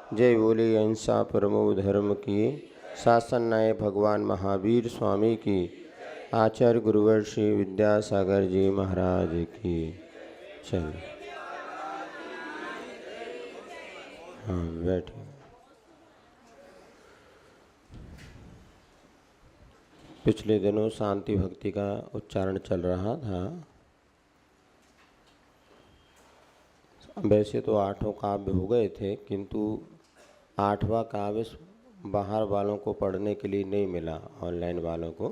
जय बोले अहिंसा परमो धर्म की। शासन न्याय भगवान महावीर स्वामी की। आचार्य गुरुवर श्री विद्यासागर जी महाराज की। चलिए, हाँ बैठिए। पिछले दिनों शांति भक्ति का उच्चारण चल रहा था। वैसे तो 8 काव्य हो गए थे, किंतु 8वां काव्य बाहर वालों को पढ़ने के लिए नहीं मिला। ऑनलाइन वालों को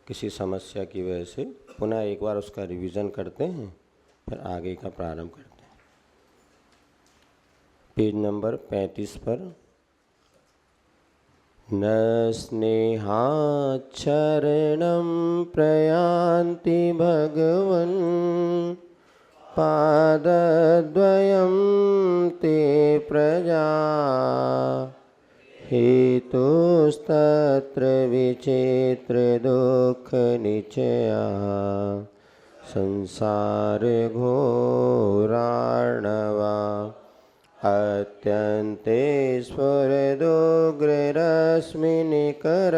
किसी समस्या की वजह से पुनः एक बार उसका रिवीजन करते हैं, फिर आगे का प्रारंभ करते हैं। पेज नंबर 35 पर न स्नेहाच्छरणं प्रयान्ति भगवन् पादद्वयं ते प्रजा हेतुस्तत्र विचित्र दुःखनिचया संसार घोरार्णवा अत्यन्ते स्फुरदुग्ररश्मिनिकर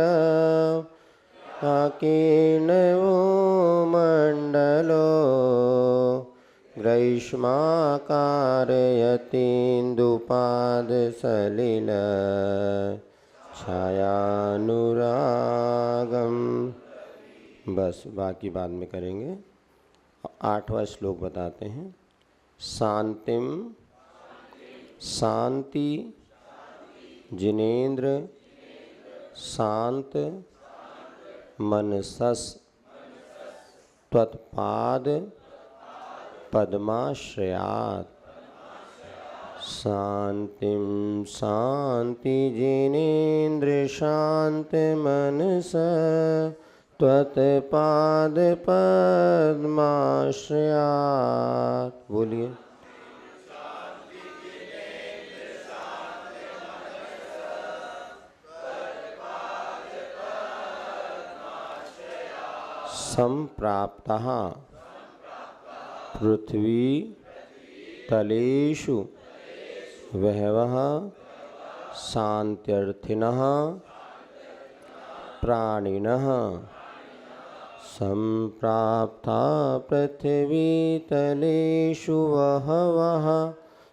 आकीर्णवो मण्डलो ग्रैष्माकारयतीन्दुपादसलिल छायानुरागम। बस बाकी बाद में करेंगे। 8वां श्लोक बताते हैं। शांतिम शांति जिनेन्द्र शांत मनसस त्वत्पाद पद्माश्रयात्। शांतिम शांति जिनेन्द्र शांत मनस त्वत्पाद पद्माश्रयात्। बोलिए। संप्राप्तः पृथ्वी तलेषु बहवः शान्त्यर्थिनः प्राणिनः। संप्राप्ता पृथ्वी तलेषु बहवः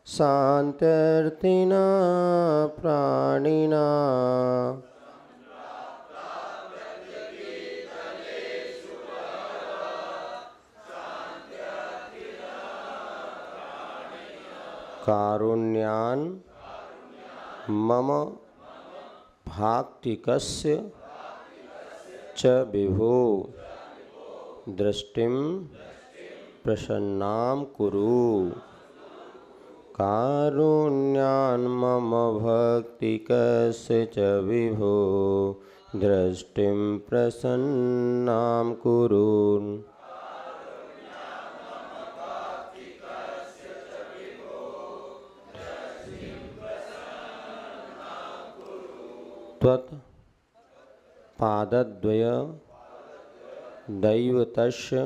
शान्त्यर्थिनः प्राणिनः। कारुण्यान् मम भाक्तिकस्य च विभो दृष्टिं प्रसन्नां कुरु। कारुण्यान् मम भक्तिकस्य च विभो दृष्टिं प्रसन्नां कुरु। त्वत् पादद्वय दैवतस्य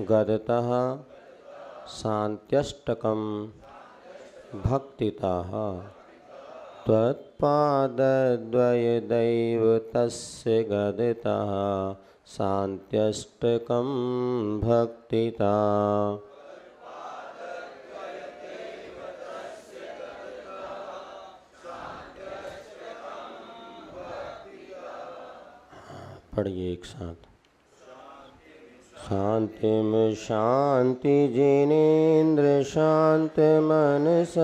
गदतः शान्त्यष्टकं भक्तितः। त्वत्पादद्वय दैवतस्य गदतः शान्त्यष्टकं भक्तितः। पढ़िए एक साथ। शांतिम शांति जिनेन्द्र शांत मनस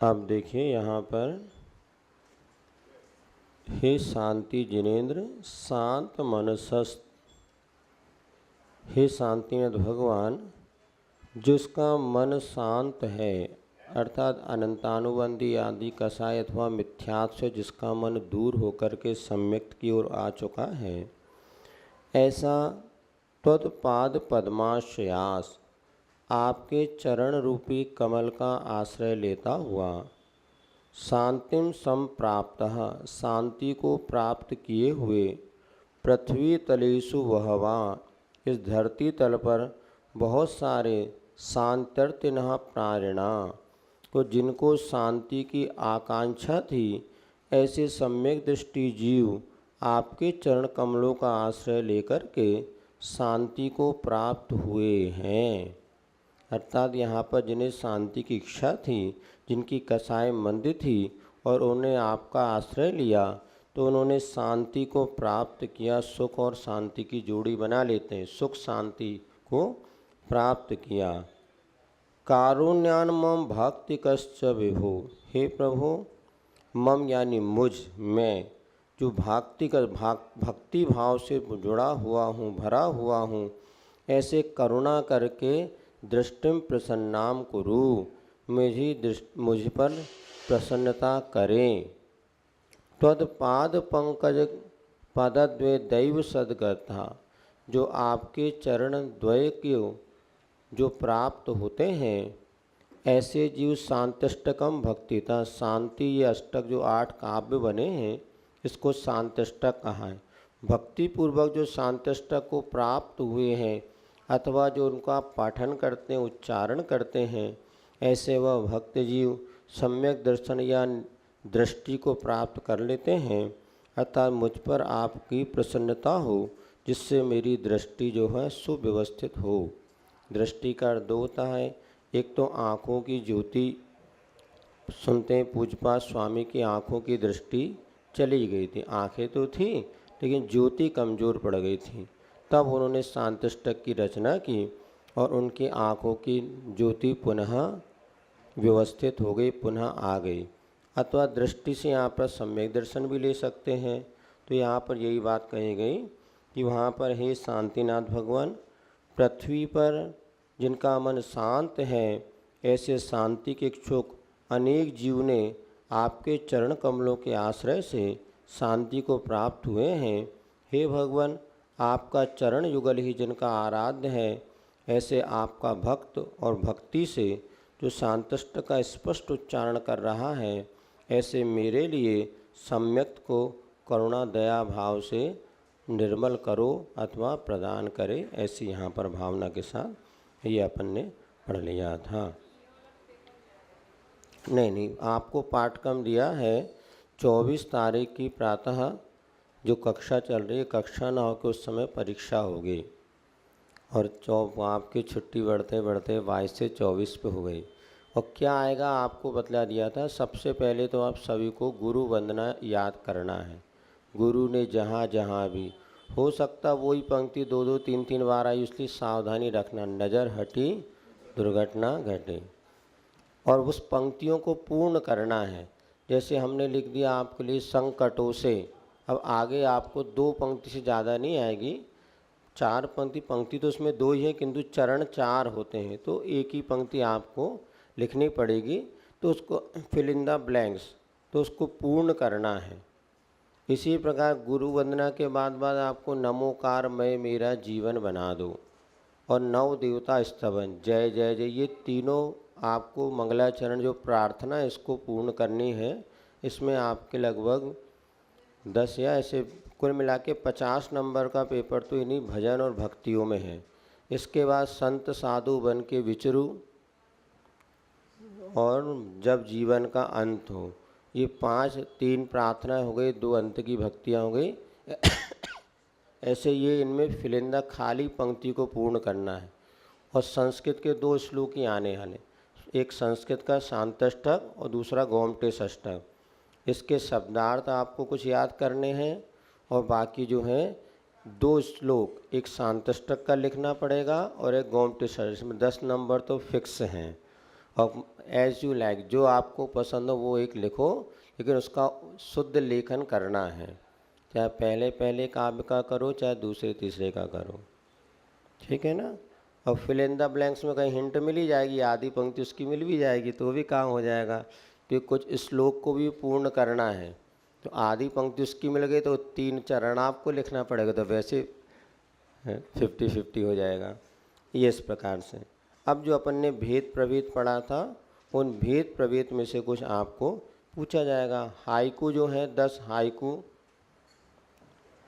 अब देखिए यहाँ पर हे शांति जिनेन्द्र शांत मनसस्त, हे शांतिनाथ भगवान, जिसका मन शांत है अर्थात अनंतानुबंधी आदि कषाय अथवा मिथ्यात्व से जिसका मन दूर होकर के सम्यक्त की ओर आ चुका है, ऐसा त्वत्पाद पद्माश्रयास आपके चरण रूपी कमल का आश्रय लेता हुआ शांतिम संप्राप्तः शांति को प्राप्त किए हुए पृथ्वी तलेषु वहवा इस धरती तल पर बहुत सारे शांत्यर्तिनः प्राणिना को जिनको शांति की आकांक्षा थी, ऐसे सम्यक दृष्टि जीव आपके चरण कमलों का आश्रय लेकर के शांति को प्राप्त हुए हैं। अर्थात यहाँ पर जिन्हें शांति की इच्छा थी, जिनकी कषाय मंदी थी और उन्हें आपका आश्रय लिया तो उन्होंने शांति को प्राप्त किया। सुख और शांति की जोड़ी बना लेते हैं, सुख शांति को प्राप्त किया। कारुण्यान मम भक्ति कश्च विभो, हे प्रभु मम यानी मुझ, मैं जो भक्ति भाव से जुड़ा हुआ हूँ, भरा हुआ हूँ, ऐसे करुणा करके दृष्टिम प्रसन्नाम कुरु, मुझ पर प्रसन्नता करें। त्वत्पाद पंकज पदद्वय दैव सद्गता, जो आपके चरण द्वय के जो प्राप्त होते हैं, ऐसे जीव शांत्यष्टकम भक्तिता, शांति ये अष्टक जो 8 काव्य बने हैं इसको शांत्यष्टक कहा है। भक्ति पूर्वक जो शांत्यष्टक को प्राप्त हुए हैं अथवा जो उनका पाठन करते हैं, उच्चारण करते हैं, ऐसे वह भक्त जीव सम्यक दर्शन या दृष्टि को प्राप्त कर लेते हैं। अर्थात मुझ पर आपकी प्रसन्नता हो, जिससे मेरी दृष्टि जो है सुव्यवस्थित हो। दृष्टि का अर्थ होता है, एक तो आँखों की ज्योति, सुनते हैं पूजपाठ स्वामी की आँखों की दृष्टि चली गई थी, आँखें तो थी लेकिन ज्योति कमज़ोर पड़ गई थी, तब उन्होंने शांत्यष्टक की रचना की और उनकी आँखों की ज्योति पुनः व्यवस्थित हो गई, पुनः आ गई। अथवा दृष्टि से यहाँ पर सम्यक दर्शन भी ले सकते हैं। तो यहाँ पर यही बात कही गई कि वहाँ पर हे शांतिनाथ भगवान, पृथ्वी पर जिनका मन शांत है, ऐसे शांति के इच्छुक अनेक जीव ने आपके चरण कमलों के आश्रय से शांति को प्राप्त हुए हैं। हे भगवान, आपका चरण युगल ही जिनका आराध्य है, ऐसे आपका भक्त और भक्ति से जो शांतष्ट का स्पष्ट उच्चारण कर रहा है, ऐसे मेरे लिए सम्यक को करुणा दया भाव से निर्मल करो अथवा प्रदान करे। ऐसी यहाँ पर भावना के साथ ये अपन ने पढ़ लिया था। नहीं, आपको पाठक्रम दिया है 24 तारीख की प्रातः जो कक्षा चल रही है, कक्षा ना हो के उस समय परीक्षा होगी और आपकी छुट्टी बढ़ते बढ़ते 22 से 24 पे हो गई। और क्या आएगा आपको बतला दिया था। सबसे पहले तो आप सभी को गुरु वंदना याद करना है। गुरु ने जहाँ जहाँ भी, हो सकता वही पंक्ति 2-2 3-3 बार आई, इसलिए सावधानी रखना, नज़र हटी दुर्घटना घटे। और उस पंक्तियों को पूर्ण करना है। जैसे हमने लिख दिया आपके लिए संकटों से, अब आगे आपको 2 पंक्ति से ज़्यादा नहीं आएगी, 4 पंक्ति तो उसमें 2 ही है, किंतु चरण 4 होते हैं, तो एक ही पंक्ति आपको लिखनी पड़ेगी। तो उसको फिल इन द ब्लैंक्स, तो उसको पूर्ण करना है। इसी प्रकार गुरु वंदना के बाद आपको नमोकार मैं मेरा जीवन बना दो और नव देवता स्तवन जय जय जय, ये तीनों आपको मंगलाचरण जो प्रार्थना है इसको पूर्ण करनी है। इसमें आपके लगभग 10 या ऐसे कुल मिला के 50 नंबर का पेपर तो इन्हीं भजन और भक्तियों में है। इसके बाद संत साधु बन के विचरू और जब जीवन का अंत हो, ये 3 प्रार्थनाएं हो गई, 2 अंत की भक्तियाँ हो गई। ऐसे ये इनमें फिलिंदा खाली पंक्ति को पूर्ण करना है। और संस्कृत के 2 श्लोक ही आने वाले, एक संस्कृत का शांतष्टक और दूसरा गोमटेश अष्टक। इसके शब्दार्थ आपको कुछ याद करने हैं और बाकी जो हैं 2 श्लोक, एक शांतष्टक का लिखना पड़ेगा और एक गोमटेश अष्टक। इसमें 10 नंबर तो फिक्स हैं और एज यू लाइक, जो आपको पसंद हो वो एक लिखो, लेकिन उसका शुद्ध लेखन करना है, चाहे पहले पहले काव्य का करो चाहे दूसरे तीसरे का करो, ठीक है ना। और फिल इन द ब्लैंक्स में कहीं हिंट मिल ही जाएगी, आधी पंक्ति उसकी मिल भी जाएगी तो भी काम हो जाएगा, क्योंकि कुछ श्लोक को भी पूर्ण करना है। तो आधी पंक्ति उसकी मिल गई तो 3 चरण आपको लिखना पड़ेगा, तो वैसे 50-50 हो जाएगा। ये इस प्रकार से। अब जो अपन ने भेद प्रभेद पढ़ा था, उन भेद प्रभेद में से कुछ आपको पूछा जाएगा। हाइकू जो है 10 हाइकू,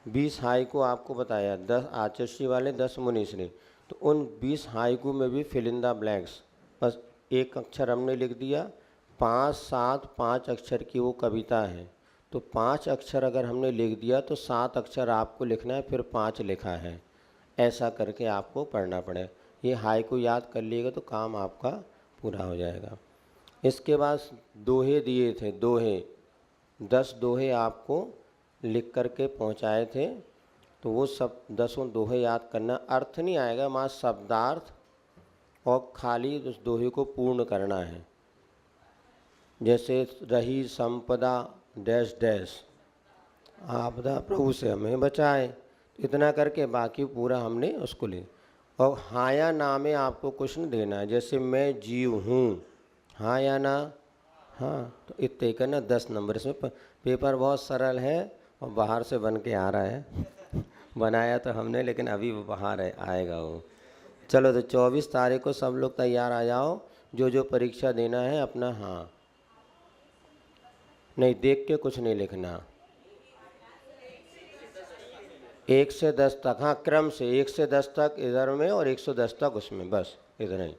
20 हाइकू आपको बताया, 10 आचर्षी वाले 10 मुनिश्री। तो उन 20 हाइकू में भी फिल इन द ब्लैंक्स, बस एक अक्षर हमने लिख दिया। 5, 7, 5 अक्षर की वो कविता है, तो 5 अक्षर अगर हमने लिख दिया तो 7 अक्षर आपको लिखना है, फिर 5 लिखा है, ऐसा करके आपको पढ़ना पड़ेगा। ये हाइकू याद कर लिएगा तो काम आपका पूरा हो जाएगा। इसके बाद दोहे दिए थे, दोहे 10 दोहे आपको लिख करके पहुंचाए थे, तो वो सब 10 दोहे याद करना। अर्थ नहीं आएगा, वहाँ शब्दार्थ और खाली उस दोहे को पूर्ण करना है। जैसे रही संपदा डैश डैश, आपदा प्रभु से हमें बचाए, इतना करके बाकी पूरा हमने उसको ले। और हाँ या ना में आपको कुछ नहीं देना है, जैसे मैं जीव हूँ, हाँ या ना, हाँ, तो इतने करना 10 नंबर। इसमें पेपर बहुत सरल है और बाहर से बन के आ रहा है बनाया तो हमने, लेकिन अभी वो बाहर आएगा वो। चलो तो 24 तारीख को सब लोग तैयार आ जाओ, जो जो परीक्षा देना है अपना। हाँ, नहीं देख के कुछ नहीं लिखना, 1 से 10 तक, हाँ क्रम से 1 से 10 तक इधर में और 110 तक उसमें, बस इधर ही।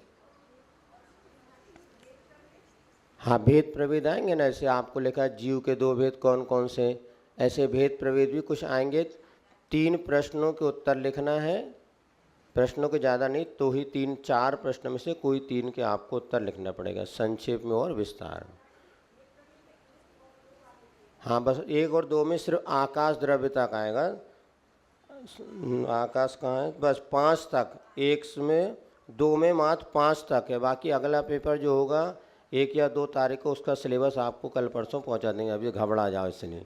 हाँ, भेद प्रभेद आएंगे ना, ऐसे आपको लिखा जीव के 2 भेद कौन कौन से, ऐसे भेद प्रभेद भी कुछ आएंगे। 3 प्रश्नों के उत्तर लिखना है, प्रश्नों के ज़्यादा नहीं, तो ही 3-4 प्रश्न में से कोई 3 के आपको उत्तर लिखना पड़ेगा, संक्षेप में और विस्तार में। हाँ, बस 1 और 2 में सिर्फ आकाश द्रव्य तक आएगा, आकाश कहाँ है, बस 5 तक, 1 में 2 में मात्र 5 तक है। बाकी अगला पेपर जो होगा 1 या 2 तारीख को, उसका सिलेबस आपको कल परसों पहुंचा देंगे। अभी घबरा जाओ इसलिए,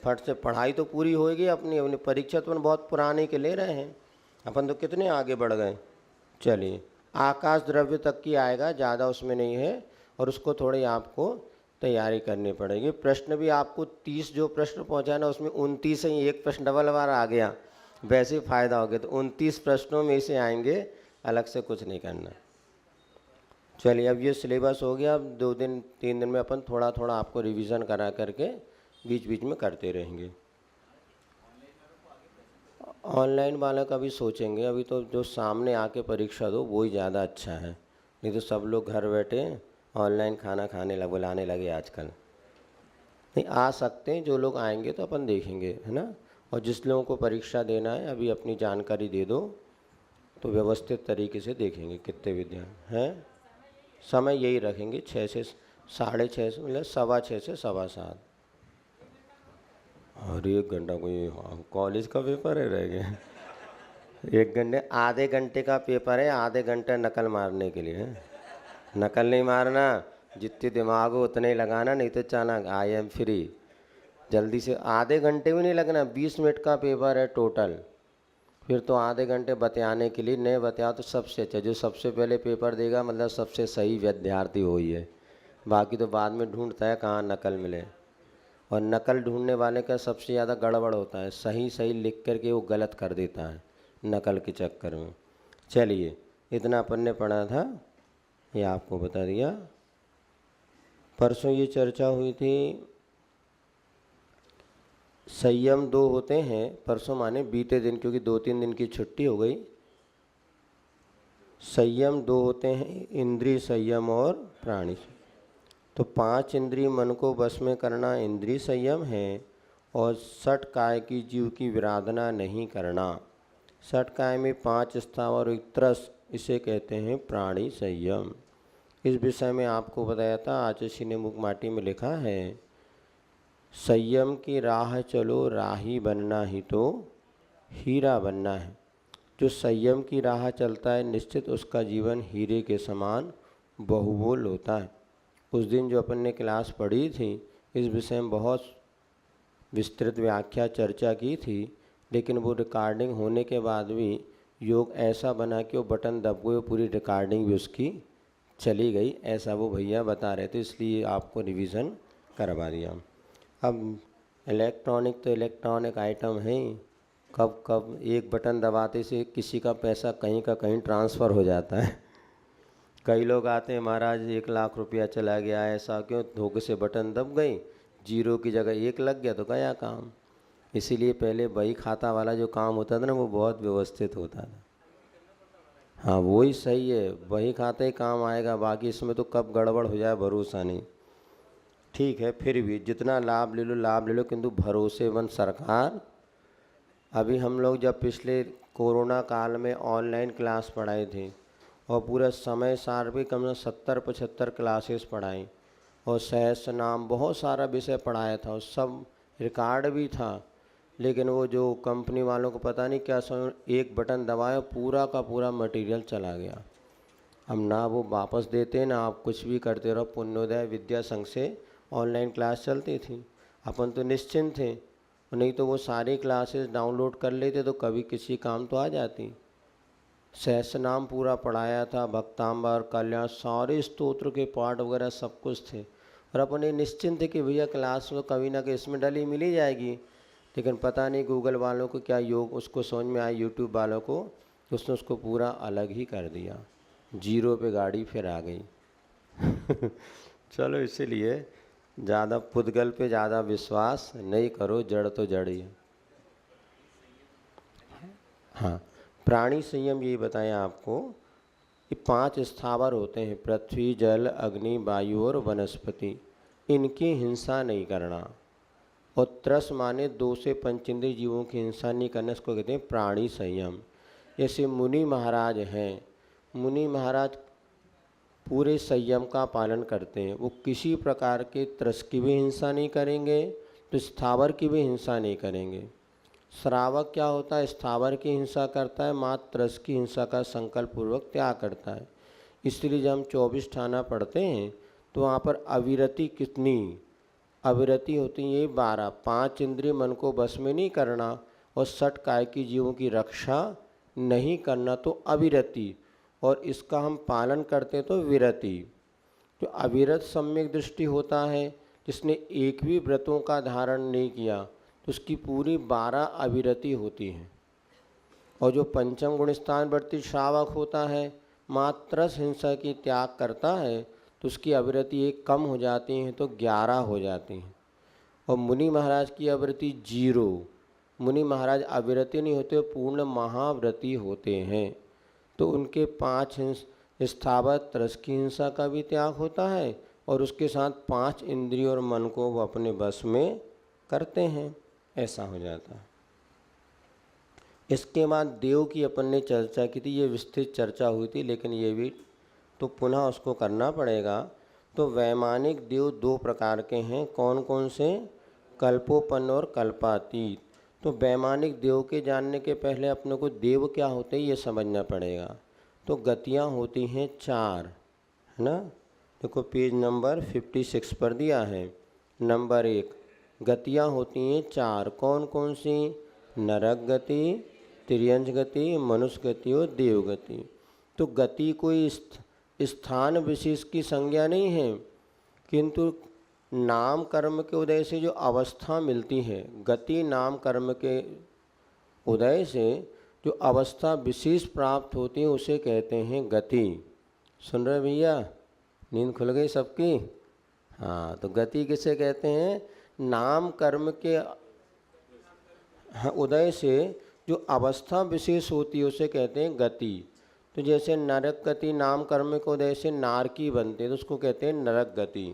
फट से पढ़ाई तो पूरी होएगी अपनी अपनी परीक्षा तो बहुत पुराने के ले रहे हैं, अपन तो कितने आगे बढ़ गए। चलिए, आकाश द्रव्य तक की आएगा, ज़्यादा उसमें नहीं है, और उसको थोड़ी आपको तैयारी करनी पड़ेगी। प्रश्न भी आपको 30 जो प्रश्न पहुँचाना, उसमें 29 से ही एक प्रश्न डबल बार आ गया, वैसे ही फ़ायदा हो गया। तो 29 प्रश्नों में से आएंगे, अलग से कुछ नहीं करना। चलिए, अब ये सिलेबस हो गया। अब 2 दिन 3 दिन में अपन थोड़ा थोड़ा आपको रिवीजन करा करके बीच बीच में करते रहेंगे। ऑनलाइन वाला का भी सोचेंगे, अभी तो जो सामने आके परीक्षा दो वो ही ज़्यादा अच्छा है, नहीं तो सब लोग घर बैठे ऑनलाइन खाना खाने बुलाने लगे आजकल। नहीं, आ सकते हैं जो लोग आएंगे तो अपन देखेंगे, है ना। और जिस लोगों को परीक्षा देना है अभी अपनी जानकारी दे दो, तो व्यवस्थित तरीके से देखेंगे कितने विद्यार्थी हैं। समय यही रखेंगे 6 से 6:30, मतलब 6:15 से 7:15। और 1 घंटा कोई कॉलेज का पेपर है रह गया 1 घंटे, आधे घंटे का पेपर है, आधे घंटे नकल मारने के लिए है। नकल नहीं मारना, जितने दिमाग हो उतने ही लगाना, नहीं तो चालाक आई एम फ्री। जल्दी से, आधे घंटे भी नहीं लगना, 20 मिनट का पेपर है टोटल, फिर तो आधे घंटे बतियाने के लिए। नहीं बतिया तो सबसे अच्छा, जो सबसे पहले पेपर देगा मतलब सबसे सही विद्यार्थी हो ही है, बाकी तो बाद में ढूंढता है कहाँ नकल मिले। और नकल ढूंढने वाले का सबसे ज़्यादा गड़बड़ होता है, सही सही लिख करके वो गलत कर देता है नकल के चक्कर में। चलिए, इतना अपन ने पढ़ा था, ये आपको बता दिया। परसों ये चर्चा हुई थी, संयम 2 होते हैं, परसों माने बीते दिन, क्योंकि 2-3 दिन की छुट्टी हो गई। संयम 2 होते हैं, इंद्रिय संयम और प्राणी। तो 5 इंद्रिय मन को वश में करना इंद्रिय संयम है, और 60 काय की जीव की विराधना नहीं करना। 60 काय में 5 स्थावर और 1 तरस, इसे कहते हैं प्राणी संयम। इस विषय में आपको बताया था, आचार्य ने मुख माटी में लिखा है, संयम की राह चलो, राही बनना ही तो हीरा बनना है। जो संयम की राह चलता है निश्चित उसका जीवन हीरे के समान बहुमूल्य होता है। उस दिन जो अपन ने क्लास पढ़ी थी इस विषय में बहुत विस्तृत व्याख्या चर्चा की थी, लेकिन वो रिकॉर्डिंग होने के बाद भी योग ऐसा बना कि वो बटन दब गए, पूरी रिकॉर्डिंग भी उसकी चली गई, ऐसा वो भैया बता रहे थे, इसलिए आपको रिवीजन करवा दिया। अब इलेक्ट्रॉनिक तो इलेक्ट्रॉनिक आइटम है, कब कब एक बटन दबाते से किसी का पैसा कहीं का कहीं ट्रांसफ़र हो जाता है। कई लोग आते हैं, महाराज 1 लाख रुपया चला गया, ऐसा क्यों? धोखे से बटन दब गई, जीरो की जगह 1 लग गया तो गया काम। इसीलिए पहले बही खाता वाला जो काम होता था ना, वो बहुत व्यवस्थित होता था। हाँ वही सही है, बही खाते ही काम आएगा, बाकी इसमें तो कब गड़बड़ हो जाए भरोसा नहीं। ठीक है, फिर भी जितना लाभ ले लो लाभ ले लो, किंतु भरोसेमंद सरकार। अभी हम लोग जब पिछले कोरोना काल में ऑनलाइन क्लास पढ़ाए थे और पूरा समय सार भी कम से 70-75 क्लासेस पढ़ाई और सहस्त्र नाम बहुत सारा विषय पढ़ाया था और सब रिकॉर्ड भी था, लेकिन वो जो कंपनी वालों को पता नहीं क्या समझ, एक बटन दबाया पूरा का पूरा मटेरियल चला गया। अब ना वो वापस देते ना आप कुछ भी करते रहो। पुण्योदय विद्या संघ से ऑनलाइन क्लास चलती थी, अपन तो निश्चिंत थे, नहीं तो वो सारी क्लासेस डाउनलोड कर लेते तो कभी किसी काम तो आ जाती। सहस्त्र नाम पूरा पढ़ाया था, भक्तांबर कल्याण सारे स्तोत्र के पाठ वगैरह सब कुछ थे, और अपने निश्चिंत थे कि भैया क्लास में कभी ना कभी इसमें डली मिली जाएगी। लेकिन पता नहीं गूगल वालों को क्या योग उसको समझ में आया, यूट्यूब वालों को, उसने उसको पूरा अलग ही कर दिया, जीरो पे गाड़ी फिर आ गई। चलो, इसीलिए ज़्यादा पुद्गल पे ज़्यादा विश्वास नहीं करो, जड़ तो जड़ ही है। हाँ, प्राणी संयम ये बताएं आपको कि 5 स्थावर होते हैं, पृथ्वी जल अग्नि वायु और वनस्पति, इनकी हिंसा नहीं करना। और त्रस माने 2 से पंचेंद्रिय जीवों की हिंसा नहीं करना, इसको कहते हैं प्राणी संयम। जैसे मुनि महाराज हैं, मुनि महाराज पूरे संयम का पालन करते हैं, वो किसी प्रकार के त्रस की भी हिंसा नहीं करेंगे, तो स्थावर की भी हिंसा नहीं करेंगे। श्रावक क्या होता है? स्थावर की हिंसा करता है, मात्र त्रस की हिंसा का संकल्प पूर्वक त्याग करता है। इसलिए जब हम 24 ठाना पढ़ते हैं तो वहाँ पर अविरति कितनी अविरति होती है? ये 12। 5 इंद्रिय मन को बस में नहीं करना और 60 काय की जीवों की रक्षा नहीं करना, तो अविरति, और इसका हम पालन करते तो विरति। जो अविरत सम्यक दृष्टि होता है, जिसने एक भी व्रतों का धारण नहीं किया, तो उसकी पूरी 12 अविरति होती है। और जो पंचम गुण स्थान वर्ती श्रावक होता है, मात्र हिंसा की त्याग करता है, तो उसकी अविरति 1 कम हो जाती है, तो 11 हो जाती हैं। और मुनि महाराज की अविरति 0। मुनि महाराज अविरति नहीं होते, पूर्ण महाव्रती होते हैं, तो उनके 5 स्थावर त्रस की हिंसा का भी त्याग होता है और उसके साथ 5 इंद्रियों और मन को वो अपने बस में करते हैं, ऐसा हो जाता है। इसके बाद देव की अपन ने चर्चा की थी, ये विस्तृत चर्चा हुई थी, लेकिन ये भी तो पुनः उसको करना पड़ेगा। तो वैमानिक देव 2 प्रकार के हैं, कौन कौन से? कल्पोपन्न और कल्पातीत। तो वैमानिक देव के जानने के पहले अपने को देव क्या होते हैं ये समझना पड़ेगा। तो गतियाँ होती हैं 4, है ना? देखो पेज नंबर 56 पर दिया है। नंबर 1, गतियाँ होती हैं 4, कौन कौन सी? नरक गति, तिर्यंच गति, मनुष्य गति और देव गति। तो गति कोई स्थान विशेष की संज्ञा नहीं है, किंतु नाम कर्म के उदय से जो अवस्था मिलती है, गति नाम कर्म के उदय से जो अवस्था विशेष प्राप्त होती है उसे कहते हैं गति। सुन रहे भैया? नींद खुल गई सबकी? हाँ, तो गति किसे कहते हैं? नाम कर्म के उदय से जो अवस्था विशेष होती है उसे कहते हैं गति। तो जैसे नरक गति नाम कर्म के उदय से नारकी बनते हैं तो उसको कहते हैं नरक गति।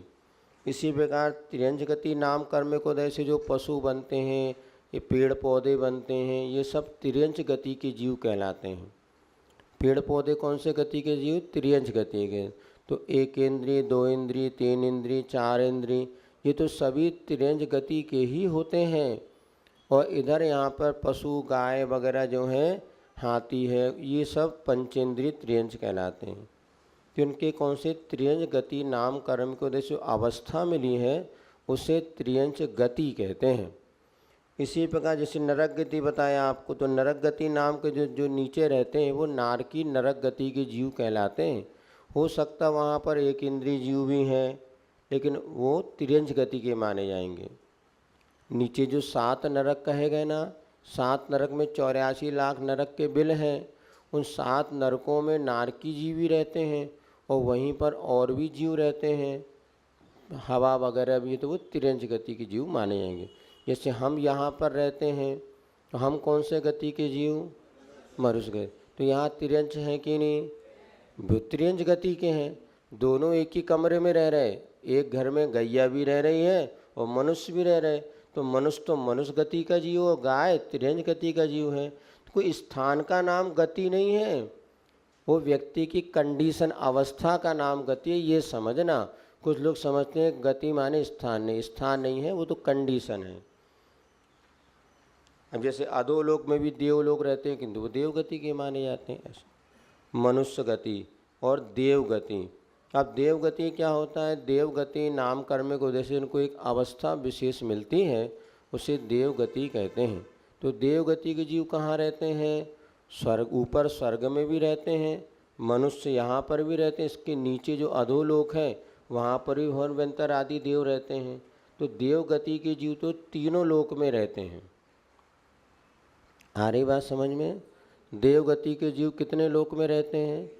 इसी प्रकार तिर्यंच गति नाम कर्म के उदय से जो पशु बनते हैं, ये पेड़ पौधे बनते हैं, ये सब तिर्यंच गति के जीव कहलाते हैं। पेड़ पौधे कौन से गति के जीव? तिर्यंच गति के। तो 1 इंद्रिय, 2 इंद्रिय, 3 इंद्रिय, 4 इंद्रिय, ये तो सभी तिर्यंच गति के ही होते हैं। और इधर यहाँ पर पशु गाय वगैरह जो हैं, हाथी है, ये सब पंचेंद्रिय त्रियंच कहलाते हैं। कि उनके कौन से त्रियंच गति नाम कर्म को उद्देश्य अवस्था मिली है उसे त्रियंच गति कहते हैं। इसी प्रकार जैसे नरक गति बताया आपको, तो नरक गति नाम के जो जो नीचे रहते हैं वो नारकी नरक गति के जीव कहलाते हैं। हो सकता वहाँ पर एक इंद्रिय जीव भी हैं, लेकिन वो त्रियंच गति के माने जाएंगे। नीचे जो 7 नरक कहे गए ना, 7 नरक में 84 लाख नरक के बिल हैं। उन 7 नरकों में नारकी जीव भी रहते हैं और वहीं पर और भी जीव रहते हैं, हवा वगैरह भी, तो वो त्रियंच गति के जीव माने जाएंगे। जैसे हम यहाँ पर रहते हैं तो हम कौन से गति के जीव? मनुष्य गति। तो यहाँ त्रियंच हैं कि नहीं? वो त्रियंच गति के हैं। दोनों एक ही कमरे में रह रहे, एक घर में गैया भी रह रही है और मनुष्य भी रह रहे। तो मनुष्य गति का जीव और गाय त्रियंच गति का जीव है। तो कोई स्थान का नाम गति नहीं है, वो व्यक्ति की कंडीशन, अवस्था का नाम गति है, ये समझना। कुछ लोग समझते हैं गति माने स्थान, नहीं, स्थान नहीं है, वो तो कंडीशन है। अब जैसे अधोलोक में भी देवलोक रहते हैं, किंतु वो देवगति के माने जाते हैं। ऐसे मनुष्य गति और देवगति। अब देवगति क्या होता है? देवगति नाम कर्म को जैसे उनको एक अवस्था विशेष मिलती है, उसे देवगति कहते हैं। तो देवगति के जीव कहाँ रहते हैं? स्वर्ग, ऊपर स्वर्ग में भी रहते हैं, मनुष्य यहाँ पर भी रहते हैं, इसके नीचे जो अधोलोक है वहाँ पर भी भवंतर आदि देव रहते हैं। तो देवगति के जीव तो तीनों लोक में रहते हैं। आ रही बात समझ में? देवगति के जीव कितने लोक में रहते हैं?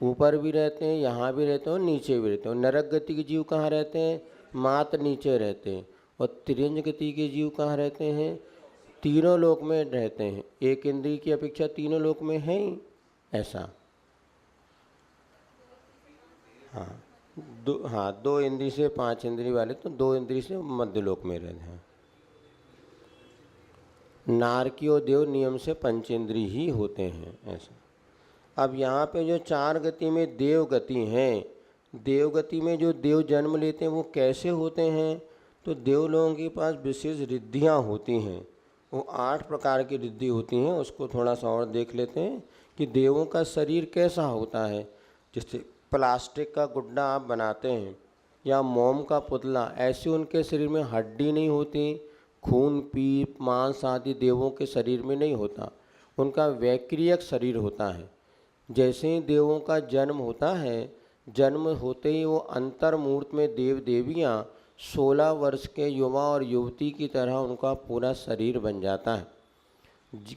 ऊपर भी रहते हैं, यहाँ भी रहते हैं और नीचे भी रहते हैं। और नरक गति के जीव कहाँ रहते हैं? मात्र नीचे रहते हैं। और त्रियंच गति के जीव कहाँ रहते हैं? तीनों लोक में रहते हैं। एक इंद्रिय की अपेक्षा तीनों लोक में है ही ऐसा। हाँ, 2 इंद्रिय से 5 इंद्रिय वाले तो 2 इंद्रिय से मध्य लोक में रहते हैं। नारकी और देव नियम से पंचेंद्रिय ही होते हैं ऐसा। अब यहाँ पे जो 4 गति में देवगति हैं, देवगति में जो देव जन्म लेते हैं वो कैसे होते हैं? तो देव लोगों के पास विशेष रिद्धियाँ होती हैं। वो 8 प्रकार की रिद्धि होती हैं। उसको थोड़ा सा और देख लेते हैं कि देवों का शरीर कैसा होता है। जैसे प्लास्टिक का गुड्डा आप बनाते हैं या मोम का पुतला, ऐसे उनके शरीर में हड्डी नहीं होती, खून पीप मांस आदि देवों के शरीर में नहीं होता। उनका वैक्रियक शरीर होता है। जैसे ही देवों का जन्म होता है, जन्म होते ही वो अंतर्मूर्त में देव देवियाँ 16 वर्ष के युवा और युवती की तरह उनका पूरा शरीर बन जाता है।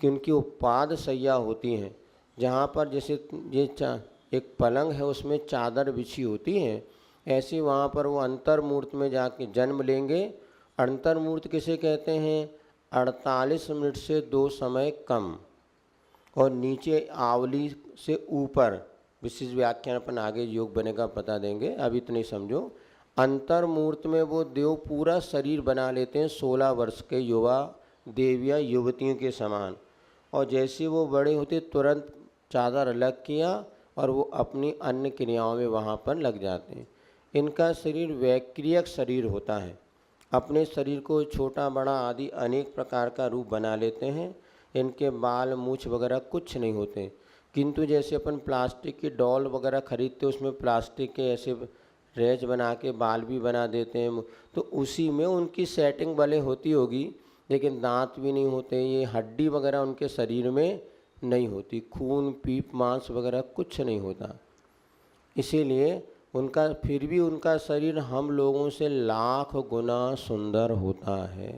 उनकी उपाद सैया होती हैं, जहाँ पर जैसे ये एक पलंग है उसमें चादर बिछी होती है, ऐसे वहाँ पर वो अंतर्मूर्त में जाके जन्म लेंगे। अंतर्मूर्त किसे कहते हैं? 48 मिनट से 2 समय कम और नीचे आवली से ऊपर। विशेष व्याख्यान अपन आगे योग बनेगा पता देंगे, अभी इतने समझो। अंतर्मूर्त में वो देव पूरा शरीर बना लेते हैं 16 वर्ष के युवा देवियाँ युवतियों के समान। और जैसे वो बड़े होते तुरंत चादर अलग किया और वो अपनी अन्य क्रियाओं में वहाँ पर लग जाते हैं। इनका शरीर वैक्रियक शरीर होता है। अपने शरीर को छोटा बड़ा आदि अनेक प्रकार का रूप बना लेते हैं। इनके बाल मूछ वगैरह कुछ नहीं होते, किंतु जैसे अपन प्लास्टिक की डॉल वगैरह खरीदते उसमें प्लास्टिक के ऐसे रैच बना के बाल भी बना देते हैं, तो उसी में उनकी सेटिंग भले होती होगी, लेकिन दांत भी नहीं होते, ये हड्डी वगैरह उनके शरीर में नहीं होती, खून पीप मांस वगैरह कुछ नहीं होता। इसीलिए उनका फिर भी उनका शरीर हम लोगों से लाख गुना सुंदर होता है।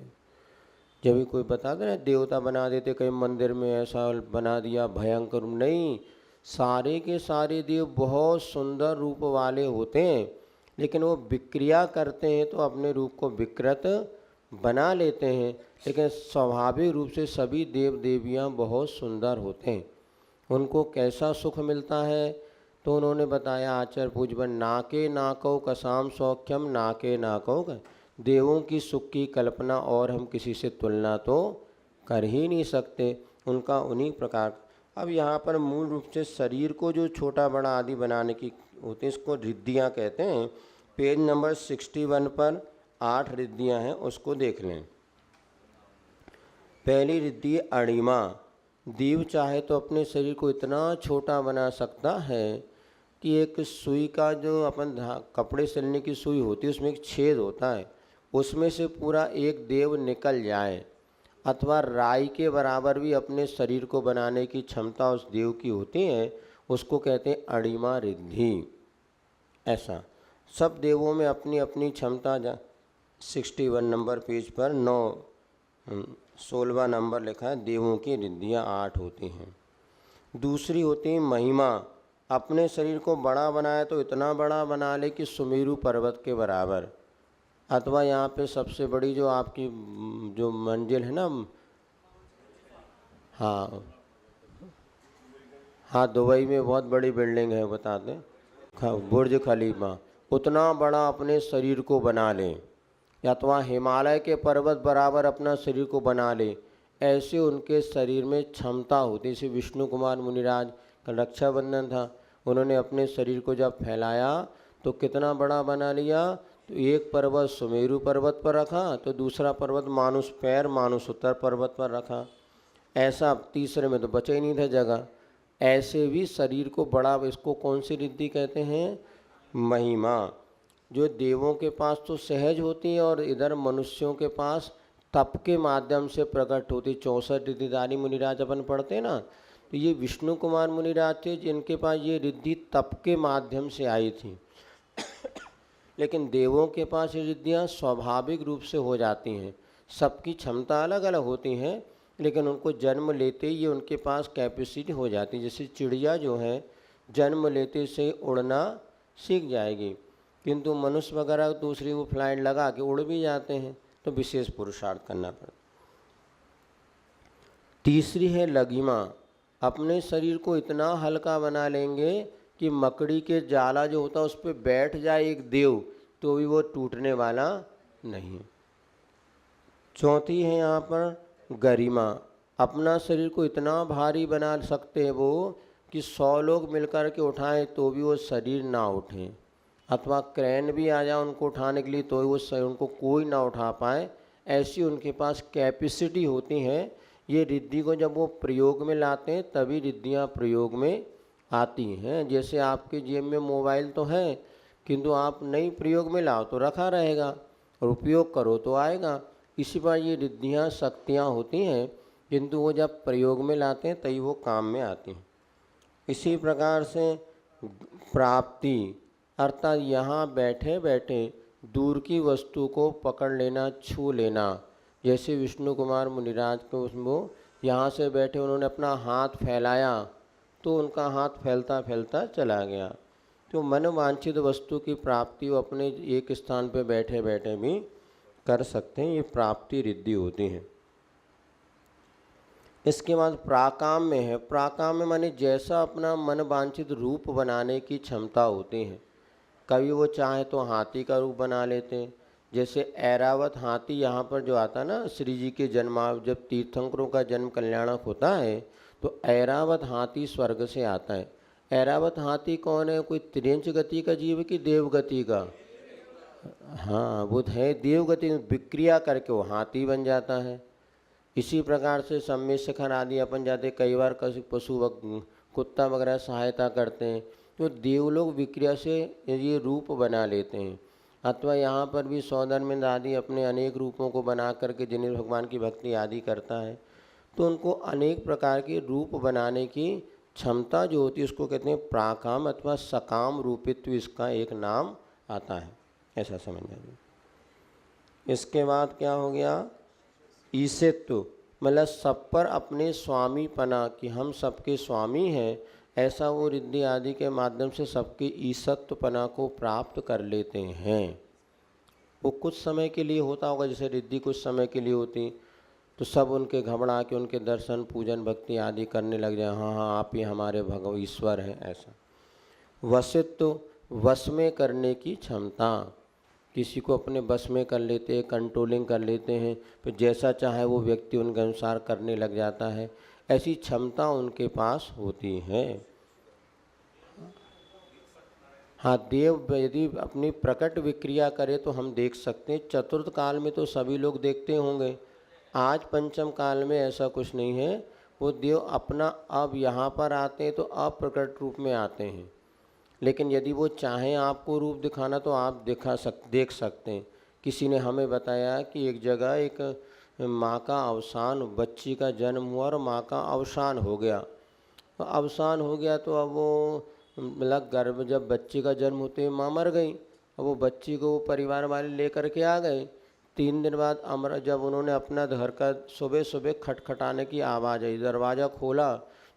जब भी कोई बताते ना देवता बना देते, कई मंदिर में ऐसा बना दिया भयंकर, नहीं, सारे के सारे देव बहुत सुंदर रूप वाले होते हैं, लेकिन वो विक्रिया करते हैं तो अपने रूप को विकृत बना लेते हैं। लेकिन स्वाभाविक रूप से सभी देव देवियाँ बहुत सुंदर होते हैं। उनको कैसा सुख मिलता है? तो उन्होंने बताया आचार्य पूजवन, नाके नाको कसाम सौख्यम नाके नाको, देवों की सुख की कल्पना और हम किसी से तुलना तो कर ही नहीं सकते। उनका उन्हीं प्रकार। अब यहाँ पर मूल रूप से शरीर को जो छोटा बड़ा आदि बनाने की होती है, इसको रिद्धियाँ कहते हैं। पेज नंबर 61 पर 8 रिद्धियाँ हैं, उसको देख लें। पहली रिद्धि अणिमा। देव चाहे तो अपने शरीर को इतना छोटा बना सकता है कि एक सुई का जो अपन कपड़े सिलने की सुई होती है उसमें एक छेद होता है, उसमें से पूरा एक देव निकल जाए, अथवा राई के बराबर भी अपने शरीर को बनाने की क्षमता उस देव की होती है, उसको कहते हैं अणिमा रिद्धि। ऐसा सब देवों में अपनी अपनी क्षमता 61 नंबर पेज पर 16वां नंबर लिखा है, देवों की रिद्धियाँ 8 होती हैं। दूसरी होती है महिमा, अपने शरीर को बड़ा बनाए तो इतना बड़ा बना ले कि सुमेरु पर्वत के बराबर, अथवा यहाँ पे सबसे बड़ी जो आपकी जो मंजिल है ना, हाँ हाँ, दुबई में बहुत बड़ी बिल्डिंग है बताते, बुर्ज खलीफा, उतना बड़ा अपने शरीर को बना लें, अथवा हिमालय के पर्वत बराबर अपना शरीर को बना ले, ऐसे उनके शरीर में क्षमता होती। जैसे विष्णु कुमार मुनिराज का रक्षाबंधन था, उन्होंने अपने शरीर को जब फैलाया तो कितना बड़ा बना लिया, तो एक पर्वत सुमेरु पर्वत पर रखा, तो दूसरा पर्वत मानुष उत्तर पर्वत पर रखा। ऐसा तीसरे में तो बचा ही नहीं था जगह। ऐसे भी शरीर को बड़ा, इसको कौन सी रिद्धि कहते हैं? महिमा, जो देवों के पास तो सहज होती है और इधर मनुष्यों के पास तप के माध्यम से प्रकट होती। 64 रिद्धिधारी मुनिराज अपन पढ़ते हैं ना, तो ये विष्णु कुमार मुनिराज थे जिनके पास ये रिद्धि तप के माध्यम से आई थी। लेकिन देवों के पास ये रिद्धियाँ स्वाभाविक रूप से हो जाती हैं। सबकी क्षमता अलग अलग होती हैं, लेकिन उनको जन्म लेते ही ये उनके पास कैपेसिटी हो जाती है। जैसे चिड़िया जो है जन्म लेते से उड़ना सीख जाएगी, किंतु मनुष्य वगैरह दूसरी वो फ्लाइट लगा के उड़ भी जाते हैं, तो विशेष पुरुषार्थ करना पड़ता। तीसरी है लघिमा, अपने शरीर को इतना हल्का बना लेंगे कि मकड़ी के जाला जो होता है उस पर बैठ जाए एक देव तो भी वो टूटने वाला नहीं। चौथी है यहाँ पर गरिमा, अपना शरीर को इतना भारी बना सकते हैं वो कि 100 लोग मिलकर के उठाएं तो भी वो शरीर ना उठे, अथवा क्रेन भी आ जाए उनको उठाने के लिए तो वो उनको कोई ना उठा पाए। ऐसी उनके पास कैपेसिटी होती है। ये रिद्धि को जब वो प्रयोग में लाते हैं तभी रिद्धियाँ प्रयोग में आती हैं। जैसे आपके जेब में मोबाइल तो है, किंतु आप नई प्रयोग में लाओ तो रखा रहेगा और उपयोग करो तो आएगा। इसी पर ये रिद्धियाँ शक्तियाँ होती हैं, किंतु वो जब प्रयोग में लाते हैं तभी वो काम में आती हैं। इसी प्रकार से प्राप्ति, अर्थात यहाँ बैठे बैठे दूर की वस्तु को पकड़ लेना, छू लेना। जैसे विष्णु कुमार मुनिराज को उसमें यहाँ से बैठे उन्होंने अपना हाथ फैलाया तो उनका हाथ फैलता फैलता चला गया। तो मनोवांछित वस्तु की प्राप्ति वो अपने एक स्थान पर बैठे बैठे भी कर सकते हैं। ये प्राप्ति रिद्धि होती है। इसके बाद प्राकाम में है। प्राकाम में माने जैसा अपना मन वांछित रूप बनाने की क्षमता होती है। कभी वो चाहे तो हाथी का रूप बना लेते हैं। जैसे ऐरावत हाथी यहाँ पर जो आता है ना, श्री जी के जब तीर्थंकरों का जन्म कल्याणक होता है तो ऐरावत हाथी स्वर्ग से आता है। ऐरावत हाथी कौन है? कोई त्रियंच गति का जीव की देव गति का? हाँ, वो है देव गति में विक्रिया करके वो हाथी बन जाता है। इसी प्रकार से सम्य शिखर आदि अपन जाते, कई बार किसी पशु कुत्ता वगैरह सहायता करते हैं तो देवलोग विक्रिया से ये रूप बना लेते हैं। अथवा यहाँ पर भी सौधर्मिंद आदि अपने अनेक रूपों को बना करके जिन्हें भगवान की भक्ति आदि करता है तो उनको अनेक प्रकार के रूप बनाने की क्षमता जो होती है उसको कहते हैं प्राकाम अथवा सकाम रूपित्व, इसका एक नाम आता है। ऐसा समझ में। इसके बाद क्या हो गया? ईशित्व, मतलब सब पर अपने स्वामी पना कि हम सबके स्वामी हैं, ऐसा वो रिद्धि आदि के माध्यम से सबके ईशत्व पना को प्राप्त कर लेते हैं। वो कुछ समय के लिए होता होगा, जैसे रिद्धि कुछ समय के लिए होती तो सब उनके घबरा के उनके दर्शन पूजन भक्ति आदि करने लग जाए, हाँ हाँ आप ही हमारे भगव ईश्वर हैं। ऐसा वशित्व, वश में करने की क्षमता, किसी को अपने बस में कर लेते हैं, कंट्रोलिंग कर लेते हैं, फिर जैसा चाहे वो व्यक्ति उनके अनुसार करने लग जाता है। ऐसी क्षमता उनके पास होती है। हाँ, देव यदि अपनी प्रकट विक्रिया करे तो हम देख सकते हैं। चतुर्थ काल में तो सभी लोग देखते होंगे, आज पंचम काल में ऐसा कुछ नहीं है। वो देव अपना अब यहाँ पर आते हैं तो अप्रकट रूप में आते हैं, लेकिन यदि वो चाहें आपको रूप दिखाना तो आप देख सकते हैं। किसी ने हमें बताया कि एक जगह एक माँ का अवसान, बच्ची का जन्म हुआ और माँ का अवसान हो गया। तो अवसान हो गया तो अब वो मतलब गर्भ, जब बच्ची का जन्म होते ही माँ मर गई। अब वो बच्ची को वो परिवार वाले लेकर के आ गए। 3 दिन बाद अमर जब उन्होंने अपना घर का सुबह सुबह खटखटाने की आवाज़ आई, दरवाज़ा खोला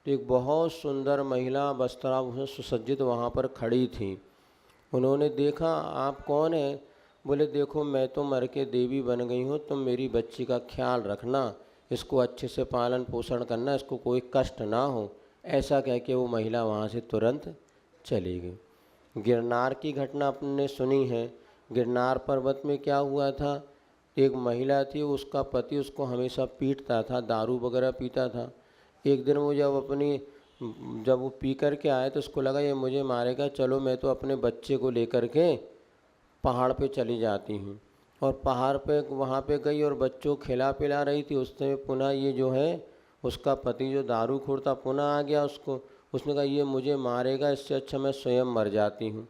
तो एक बहुत सुंदर महिला वस्त्राभूषण सुसज्जित वहाँ पर खड़ी थी। उन्होंने देखा, आप कौन है? बोले देखो मैं तो मर के देवी बन गई हूँ, तुम मेरी बच्ची का ख्याल रखना, इसको अच्छे से पालन पोषण करना, इसको कोई कष्ट ना हो। ऐसा कह के वो महिला वहाँ से तुरंत चली गई। गिरनार की घटना आपने सुनी है। गिरनार पर्वत में क्या हुआ था, एक महिला थी, उसका पति उसको हमेशा पीटता था, दारू वगैरह पीता था। एक दिन वो जब वो पी कर के आए तो उसको लगा ये मुझे मारेगा, चलो मैं तो अपने बच्चे को लेकर के पहाड़ पे चली जाती हूँ। और पहाड़ पे वहाँ पे गई और बच्चों को खिला पिला रही थी। उस समय पुनः ये जो है उसका पति जो दारूखोर था पुनः आ गया उसको। उसने कहा ये मुझे मारेगा, इससे अच्छा मैं स्वयं मर जाती हूँ।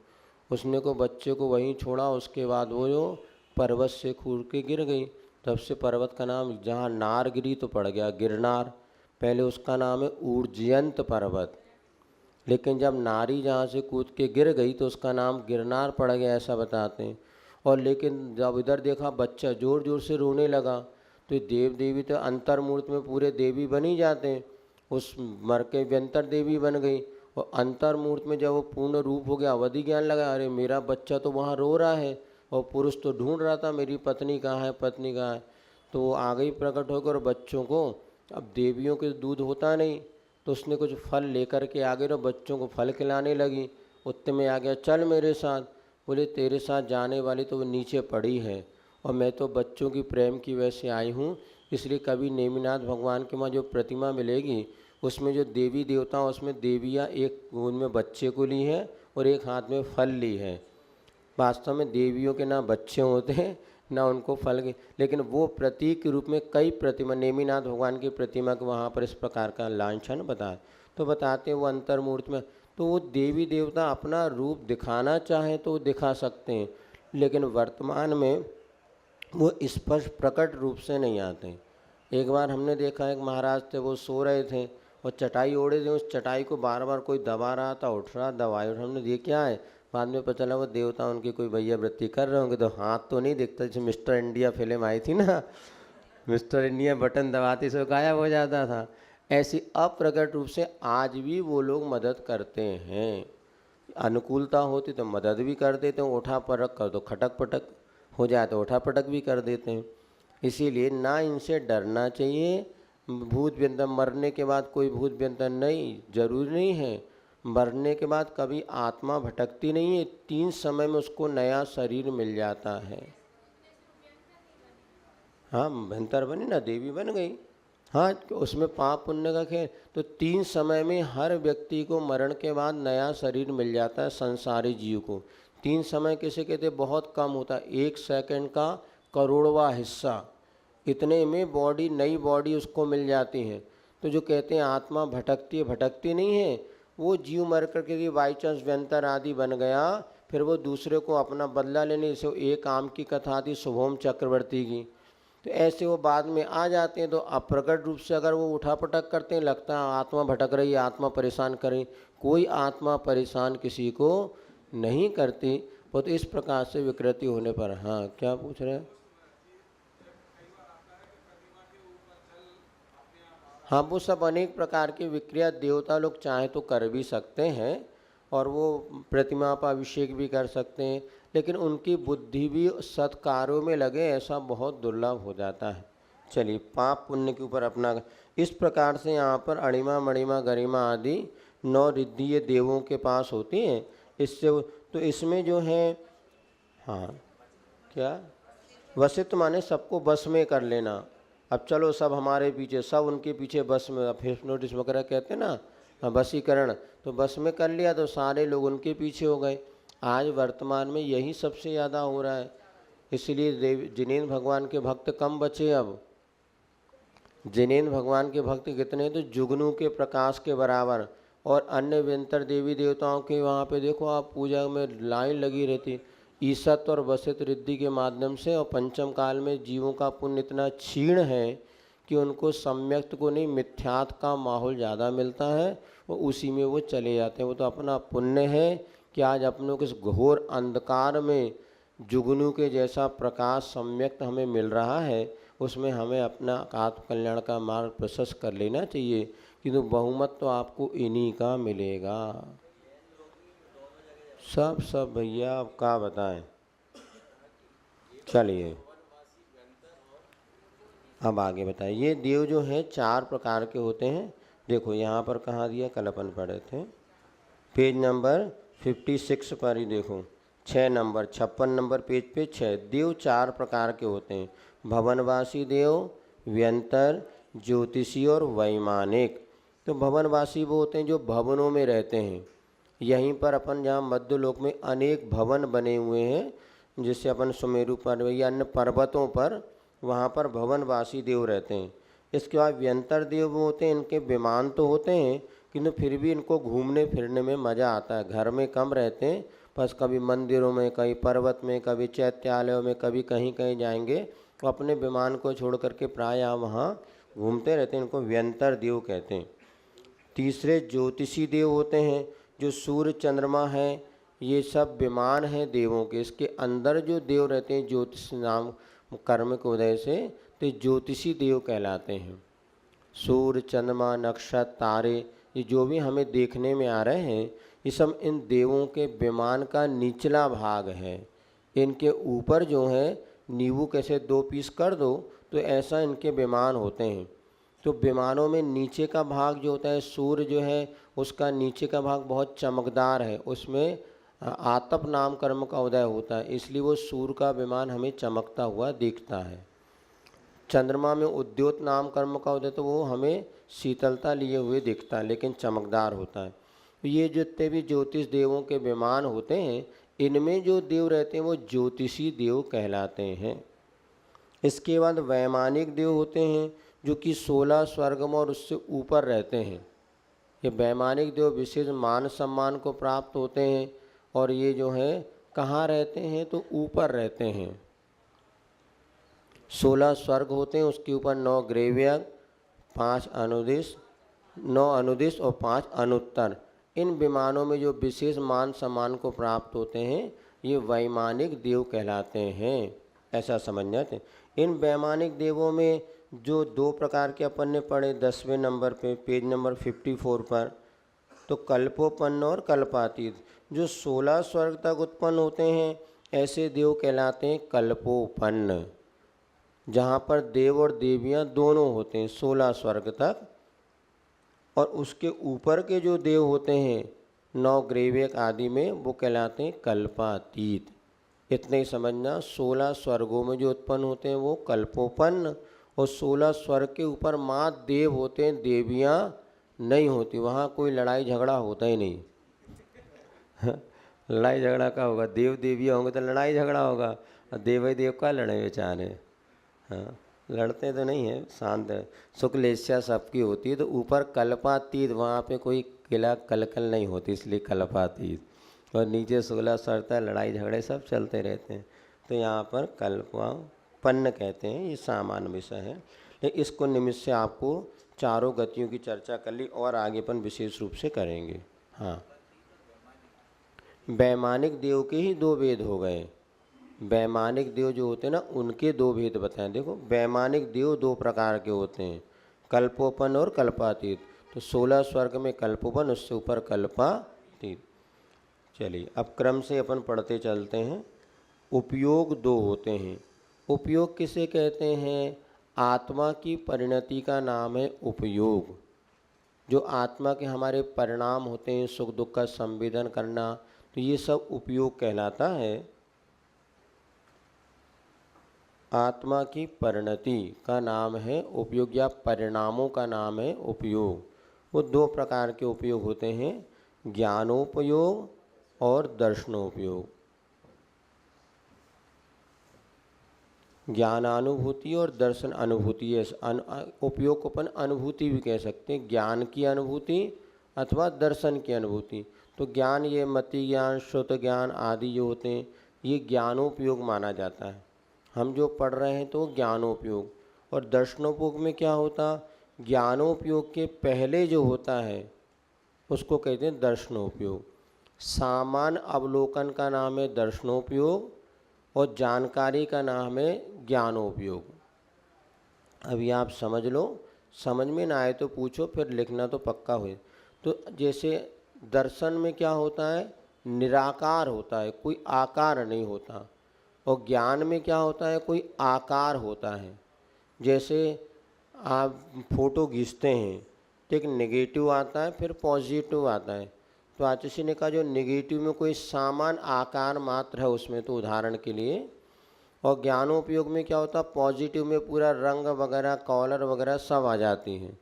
उसने को बच्चे को वहीं छोड़ा। उसके बाद वो जो पर्वत से कूद के गिर गई। तब से पर्वत का नाम, जहाँ नारगिरी तो पड़ गया गिरनार, पहले उसका नाम है ऊर्जयंत पर्वत। लेकिन जब नारी जहाँ से कूद के गिर गई तो उसका नाम गिरनार पड़ गया, ऐसा बताते हैं। और लेकिन जब इधर देखा बच्चा ज़ोर ज़ोर से रोने लगा तो देव देवी तो अंतर्मूर्ति में पूरे देवी बन ही जाते हैं। उस मर के व्यंतर देवी बन गई और अंतर्मूर्ति में जब वो पूर्ण रूप हो गया, अवधि ज्ञान लगा, अरे मेरा बच्चा तो वहाँ रो रहा है और पुरुष तो ढूंढ रहा था मेरी पत्नी कहाँ है, पत्नी कहाँ है। तो वो आ गई प्रकट होकर बच्चों को, अब देवियों के दूध होता नहीं तो उसने कुछ फल लेकर के आ गई और बच्चों को फल खिलाने लगी। उतने में आ गया, चल मेरे साथ। बोले तेरे साथ जाने वाली तो वो नीचे पड़ी है और मैं तो बच्चों की प्रेम की वजह से आई हूँ। इसलिए कभी नेमिनाथ भगवान के वहाँ जो प्रतिमा मिलेगी उसमें जो देवी देवता, उसमें देवियाँ एक उनमें बच्चे को ली है और एक हाथ में फल ली है। वास्तव में देवियों के ना बच्चे होते हैं ना उनको फल के, लेकिन वो प्रतीक के रूप में कई प्रतिमा, नेमिनाथ भगवान की प्रतिमा के वहाँ पर इस प्रकार का लांछन बताए तो बताते हैं वो अंतर्मूर्ति में। तो वो देवी देवता अपना रूप दिखाना चाहें तो दिखा सकते हैं, लेकिन वर्तमान में वो स्पष्ट प्रकट रूप से नहीं आते। एक बार हमने देखा एक महाराज थे, वो सो रहे थे और चटाई ओढ़े थे, उस चटाई को बार बार कोई दबा रहा था, उठ रहा दबाई, और हमने देखा क्या है। बाद में पता चला वो देवता उनकी कोई भैया वृत्ति कर रहे होंगे। तो हाथ तो नहीं दिखता, जैसे मिस्टर इंडिया फिल्म आई थी ना, मिस्टर इंडिया बटन दबाते से गायब हो जाता था। ऐसी अप्रकट रूप से आज भी वो लोग मदद करते हैं। अनुकूलता होती तो मदद भी कर देते हैं, उठा परख कर तो खटक पटक हो जाए तो उठा पटक भी कर देते हैं। इसीलिए ना इनसे डरना चाहिए। भूत व्यंतन, मरने के बाद कोई भूत व्यंतन नहीं, जरूरी नहीं है। मरने के बाद कभी आत्मा भटकती नहीं है, 3 समय में उसको नया शरीर मिल जाता है। हाँ भयंतर बनी ना, देवी बन गई। हाँ उसमें पाप पुण्य का खेल। तो 3 समय में हर व्यक्ति को मरण के बाद नया शरीर मिल जाता है, संसारी जीव को। 3 समय किसे कहते, बहुत कम होता है, 1 सेकंड का करोड़वा हिस्सा, इतने में बॉडी, नई बॉडी उसको मिल जाती है। तो जो कहते हैं आत्मा भटकती है, भटकती नहीं है। वो जीव मर करके यदि बाई चांस व्यंतर आदि बन गया, फिर वो दूसरे को अपना बदला लेने से, एक आम की कथा थी शुभोम चक्रवर्ती की, तो ऐसे वो बाद में आ जाते हैं। तो अप्रकट रूप से अगर वो उठापटक करते हैं, लगता है आत्मा भटक रही है, आत्मा परेशान कर रही। कोई आत्मा परेशान किसी को नहीं करती। वो तो इस प्रकार से विकृति होने पर। हाँ क्या पूछ रहे हैं? हाँ वो सब अनेक प्रकार की विक्रिया देवता लोग चाहे तो कर भी सकते हैं और वो प्रतिमा पर अभिषेक भी कर सकते हैं, लेकिन उनकी बुद्धि भी सत्कार्यों में लगे, ऐसा बहुत दुर्लभ हो जाता है। चलिए, पाप पुण्य के ऊपर अपना इस प्रकार से यहाँ पर अणिमा मणिमा गरिमा आदि 9 रिद्धि देवों के पास होती हैं। इससे तो इसमें जो है, हाँ क्या, वशिष्ठ माने सबको बस में कर लेना। अब चलो सब हमारे पीछे, सब उनके पीछे बस में, हिप्नोटिस वगैरह कहते हैं ना, बसीकरण। तो बस में कर लिया तो सारे लोग उनके पीछे हो गए। आज वर्तमान में यही सबसे ज़्यादा हो रहा है। इसलिए जिनेंद्र भगवान के भक्त कम बचे अब। जिनेंद्र भगवान के भक्त कितने, तो जुगनू के प्रकाश के बराबर। और अन्य व्यंतर देवी देवताओं के वहाँ पे देखो आप, पूजा में लाइन लगी रहती। ईसत और वसित रिद्धि के माध्यम से, और पंचम काल में जीवों का पुण्य इतना क्षीण है कि उनको सम्यक्त को नहीं, मिथ्यात्व का माहौल ज़्यादा मिलता है और उसी में वो चले जाते हैं। वो तो अपना पुण्य है कि आज अपनों के इस घोर अंधकार में जुगनू के जैसा प्रकाश सम्यक्त हमें मिल रहा है, उसमें हमें अपना आत्म कल्याण का मार्ग प्रशस्त कर लेना चाहिए, किंतु बहुमत तो आपको इन्हीं का मिलेगा। सब भैया अब क्या बताएं। चलिए अब आगे बताइए। ये देव जो है 4 प्रकार के होते हैं। देखो यहाँ पर कहाँ दिया, कल अपन पढ़े थे, पेज नंबर 56 पर ही देखो, 6 नंबर 56 नंबर पेज पे 6। देव 4 प्रकार के होते हैं, भवनवासी देव, व्यंतर, ज्योतिषी और वैमानिक। तो भवनवासी वो होते हैं जो भवनों में रहते हैं। यहीं पर अपन जहाँ मध्यलोक में अनेक भवन बने हुए हैं, जिससे अपन सुमेरु पर्वत या अन्य पर्वतों पर, वहाँ पर भवनवासी देव रहते हैं। इसके बाद व्यंतर देव वो होते हैं, इनके विमान तो होते हैं किंतु फिर भी इनको घूमने फिरने में मज़ा आता है। घर में कम रहते हैं, बस कभी मंदिरों में, कभी पर्वत में, कभी चैत्यालयों में, कभी कहीं कहीं जाएंगे तो अपने विमान को छोड़ करके प्राय वहाँ घूमते रहते हैं। इनको व्यंतर देव कहते हैं। तीसरे ज्योतिषी देव होते हैं, जो सूर्य चंद्रमा है, ये सब विमान हैं देवों के। इसके अंदर जो देव रहते हैं ज्योतिष नाम कर्म के उदय से, तो ज्योतिषी देव कहलाते हैं। सूर्य चंद्रमा नक्षत्र तारे ये जो भी हमें देखने में आ रहे हैं, ये सब इन देवों के विमान का निचला भाग है। इनके ऊपर जो है नींबू कैसे 2 पीस कर दो तो ऐसा इनके विमान होते हैं। तो विमानों में नीचे का भाग जो होता है, सूर्य जो है उसका नीचे का भाग बहुत चमकदार है, उसमें आतप नाम कर्म का उदय होता है, इसलिए वो सूर्य का विमान हमें चमकता हुआ दिखता है। चंद्रमा में उद्योत नाम कर्म का उदय, तो वो हमें शीतलता लिए हुए दिखता है लेकिन चमकदार होता है। तो ये जितने भी ज्योतिष देवों के विमान होते हैं, इनमें जो देव रहते हैं वो ज्योतिषी देव कहलाते हैं। इसके बाद वैमानिक देव होते हैं, जो कि 16 स्वर्गम और उससे ऊपर रहते हैं। ये वैमानिक देव विशेष मान सम्मान को प्राप्त होते हैं, और ये जो है कहाँ रहते हैं, तो ऊपर रहते हैं। 16 स्वर्ग होते हैं, उसके ऊपर 9 ग्रेव्यग, 5 अनुदिश, 9 अनुदिश और 5 अनुत्तर। इन विमानों में जो विशेष मान सम्मान को प्राप्त होते हैं, ये वैमानिक देव कहलाते हैं, ऐसा समझना थे। इन वैमानिक देवों में जो 2 प्रकार के अपन ने पढ़े 10वें नंबर पे, पेज नंबर 54 पर, तो कल्पोपन्न और कल्पातीत। जो 16 स्वर्ग तक उत्पन्न होते हैं, ऐसे देव कहलाते हैं कल्पोपन्न, जहाँ पर देव और देवियाँ दोनों होते हैं 16 स्वर्ग तक। और उसके ऊपर के जो देव होते हैं 9 ग्रेव्यक आदि में, वो कहलाते हैं कल्पातीत। इतने ही समझना, 16 स्वर्गों में जो उत्पन्न होते हैं वो कल्पोपन्न, और 16 स्वर्ग के ऊपर मात्र देव होते हैं, देवियाँ नहीं होती। वहाँ कोई लड़ाई झगड़ा होता ही नहीं। लड़ाई झगड़ा का होगा, देव देवियाँ होंगे तो लड़ाई झगड़ा होगा, और देव ही देव का लड़े बेचारे। हाँ, लड़ते तो नहीं है, शांत है। शुक्लेच्छा सबकी होती है। तो ऊपर कल्पातीत, वहाँ पे कोई किला कलकल नहीं होती, इसलिए कल्पातीत। और नीचे 16 सरता, लड़ाई झगड़े सब चलते रहते हैं। तो यहाँ पर कल्पापन्न कहते हैं, ये सामान्य विषय है। लेकिन इसको निमित्त से आपको चारों गतियों की चर्चा कर ली, और आगे अपन विशेष रूप से करेंगे। हाँ, वैमानिक देव के ही 2 भेद हो गए। वैमानिक देव जो होते हैं ना, उनके 2 भेद बताएं। देखो, वैमानिक देव 2 प्रकार के होते हैं, कल्पोपन और कल्पातीत। तो 16 स्वर्ग में कल्पोपन, उससे ऊपर कल्पातीत। चलिए अब क्रम से अपन पढ़ते चलते हैं। उपयोग 2 होते हैं। उपयोग किसे कहते हैं? आत्मा की परिणति का नाम है उपयोग। जो आत्मा के हमारे परिणाम होते हैं, सुख दुख का संवेदन करना, तो ये सब उपयोग कहलाता है। आत्मा की परिणति का नाम है उपयोग, या परिणामों का नाम है उपयोग। वो 2 प्रकार के उपयोग होते हैं, ज्ञानोपयोग और दर्शनोपयोग। ज्ञानानुभूति और दर्शन अनुभूति, उपयोग को अपन अनुभूति भी कह सकते हैं, ज्ञान की अनुभूति अथवा दर्शन की अनुभूति। तो ज्ञान ये मति ज्ञान, श्रुत ज्ञान आदि जो होते हैं, ये ज्ञानोपयोग माना जाता है। हम जो पढ़ रहे हैं तो ज्ञानोपयोग। और दर्शनोपयोग में क्या होता, ज्ञानोपयोग के पहले जो होता है उसको कहते हैं दर्शनोपयोग। सामान्य अवलोकन का नाम है दर्शनोपयोग और जानकारी का नाम है ज्ञानोपयोग। अभी आप समझ लो, समझ में ना आए तो पूछो, फिर लिखना तो पक्का हुए। तो जैसे दर्शन में क्या होता है, निराकार होता है, कोई आकार नहीं होता। और ज्ञान में क्या होता है, कोई आकार होता है। जैसे आप फोटो खींचते हैं तो एक नेगेटिव आता है, फिर पॉजिटिव आता है। तो आचार्य ने कहा जो नेगेटिव में कोई सामान्य आकार मात्र है उसमें, तो उदाहरण के लिए। और ज्ञानोपयोग में क्या होता है, पॉजिटिव में पूरा रंग वगैरह कॉलर वगैरह सब आ जाती हैं।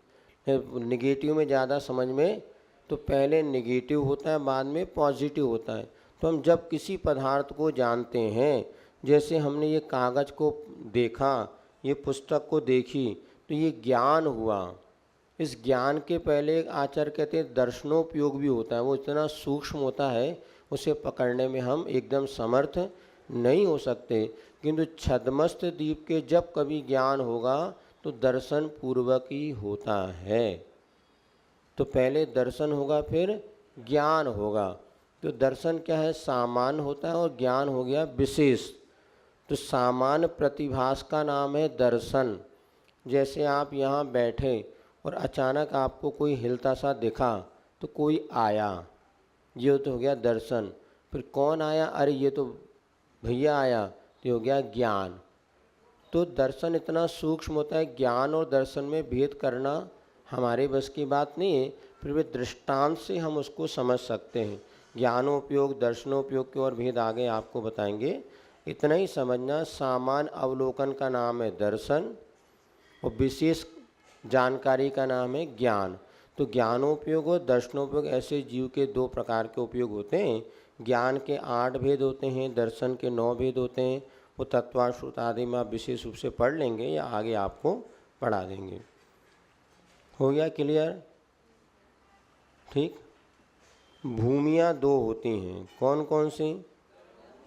नेगेटिव में ज़्यादा समझ में, तो पहले नेगेटिव होता है बाद में पॉजिटिव होता है। तो हम जब किसी पदार्थ को जानते हैं, जैसे हमने ये कागज़ को देखा, ये पुस्तक को देखी, तो ये ज्ञान हुआ। इस ज्ञान के पहले एक आचार्य कहते हैं दर्शनोपयोग भी होता है। वो इतना सूक्ष्म होता है, उसे पकड़ने में हम एकदम समर्थ नहीं हो सकते। किंतु छद्मस्त दीप के जब कभी ज्ञान होगा तो दर्शन पूर्वक ही होता है। तो पहले दर्शन होगा फिर ज्ञान होगा। तो दर्शन क्या है, सामान्य होता है, और ज्ञान हो गया विशेष। तो सामान्य प्रतिभास का नाम है दर्शन। जैसे आप यहाँ बैठे और अचानक आपको कोई हिलता सा दिखा, तो कोई आया, ये तो हो गया दर्शन। फिर कौन आया, अरे ये तो भैया आया, तो हो गया ज्ञान। तो दर्शन इतना सूक्ष्म होता है, ज्ञान और दर्शन में भेद करना हमारे बस की बात नहीं है, फिर भी दृष्टांत से हम उसको समझ सकते हैं। ज्ञानोपयोग दर्शनोपयोग के और भेद आगे आपको बताएंगे। इतना ही समझना, सामान्य अवलोकन का नाम है दर्शन और विशेष जानकारी का नाम है ज्ञान। तो ज्ञानोपयोग और दर्शनोपयोग ऐसे जीव के दो प्रकार के उपयोग होते हैं। ज्ञान के 8 भेद होते हैं, दर्शन के 9 भेद होते हैं। वो तत्वाश्रुत आदि में आप विशेष रूप से पढ़ लेंगे या आगे आपको पढ़ा देंगे। हो गया क्लियर? ठीक। भूमियाँ 2 होती हैं, कौन कौन सी?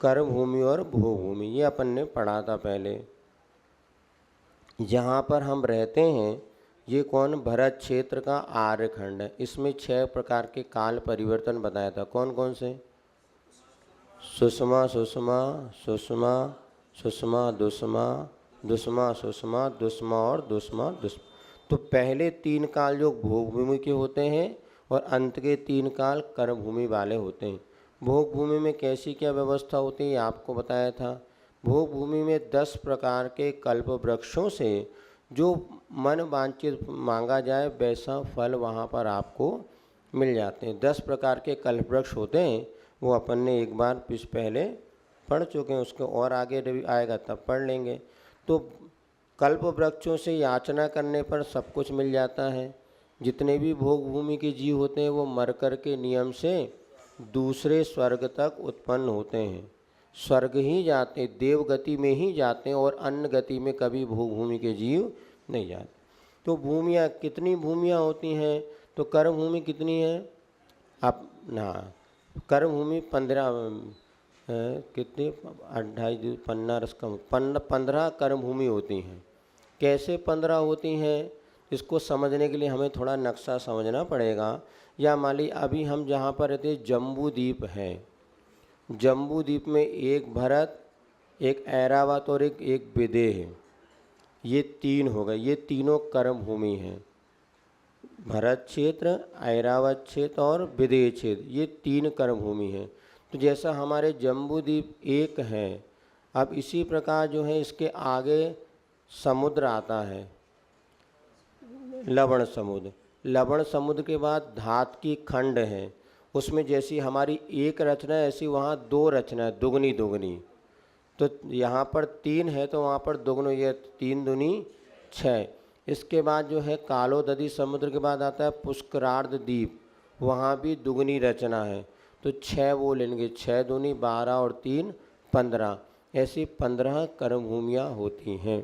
कर्म भूमि और भोग भूमि। ये अपन ने पढ़ा था पहले। जहाँ पर हम रहते हैं ये कौन, भरत क्षेत्र का आर्यखंड है। इसमें 6 प्रकार के काल परिवर्तन बताया था। कौन कौन से? सुषमा सुषमा सुषमा सुषमा दुष्मा दुष्मा सुषमा दुष्मा और दुष्मा दुष्मा। तो पहले 3 काल जो भोग भूमि के होते हैं और अंत के 3 काल कर्म भूमि वाले होते हैं। भोग भूमि में कैसी क्या व्यवस्था होती है आपको बताया था। भोग भूमि में 10 प्रकार के कल्प वृक्षों से जो मन वांछित मांगा जाए वैसा फल वहाँ पर आपको मिल जाते हैं। 10 प्रकार के कल्प वृक्ष होते हैं, वो अपन ने एक बार पहले पढ़ चुके हैं, उसको और आगे आएगा तब पढ़ लेंगे। तो कल्प वृक्षों से याचना करने पर सब कुछ मिल जाता है। जितने भी भोग भूमि के जीव होते हैं वो मर कर के नियम से दूसरे स्वर्ग तक उत्पन्न होते हैं। स्वर्ग ही जाते, देव गति में ही जाते हैं, और अन्य गति में कभी भोग भूमि के जीव नहीं जाते। तो भूमियाँ कितनी भूमियाँ होती हैं? तो कर्म भूमि कितनी है आप ना, कर्म भूमि 15 कितनी 28 15 कर्म भूमि होती हैं। कैसे 15 होती हैं, इसको समझने के लिए हमें थोड़ा नक्शा समझना पड़ेगा। या मान ली अभी हम जहाँ पर रहते जम्बू द्वीप है, जम्बू द्वीप में एक भरत, एक ऐरावत और एक विदेह है। ये 3 हो गए, ये तीनों कर्म भूमि हैं। भरत क्षेत्र, ऐरावत क्षेत्र और विदेह क्षेत्र, ये 3 कर्म भूमि हैं। तो जैसा हमारे जम्बू द्वीप एक है, अब इसी प्रकार जो है इसके आगे समुद्र आता है, लवण समुद्र। लवण समुद्र के बाद धात की खंड है, उसमें जैसी हमारी एक रचना है ऐसी वहाँ 2 रचना है, दुगनी दुगनी। तो यहाँ पर 3 है तो वहाँ पर दुगनो, ये 3 दूनी 6। इसके बाद जो है कालोदधी समुद्र के बाद आता है पुष्करार्ध द्वीप, वहाँ भी दुगनी रचना है। तो 6 वो लेंगे, 6 दूनी 12 और 3 15। ऐसी 15 कर्म भूमियाँ होती हैं।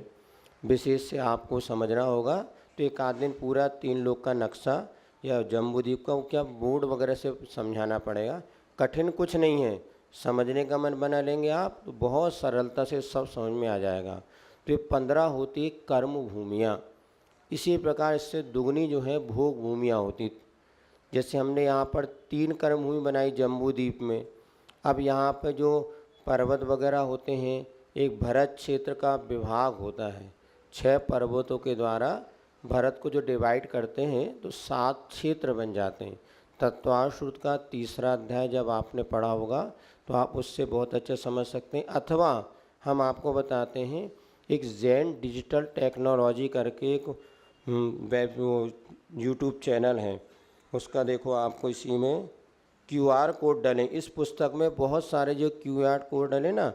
विशेष से आपको समझना होगा। तो एक आध दिन पूरा 3 लोग का नक्शा या जम्बूद्वीप का क्या बोर्ड वगैरह से समझाना पड़ेगा। कठिन कुछ नहीं है, समझने का मन बना लेंगे आप तो बहुत सरलता से सब समझ में आ जाएगा। तो ये 15 होती है कर्म भूमियाँ। इसी प्रकार इससे दुगनी जो है भोग भूमियाँ होती। जैसे हमने यहाँ पर 3 कर्म भूमि बनाई जम्बू द्वीप में। अब यहाँ पर जो पर्वत वगैरह होते हैं, एक भरत क्षेत्र का विभाग होता है। 6 पर्वतों के द्वारा भारत को जो डिवाइड करते हैं तो 7 क्षेत्र बन जाते हैं। तत्वाश्रुत का 3रा अध्याय जब आपने पढ़ा होगा तो आप उससे बहुत अच्छे समझ सकते हैं। अथवा हम आपको बताते हैं, एक जैन डिजिटल टेक्नोलॉजी करके एक वेब यूट्यूब चैनल है, उसका देखो आपको इसी में QR कोड डलें। इस पुस्तक में बहुत सारे जो QR कोड डले ना,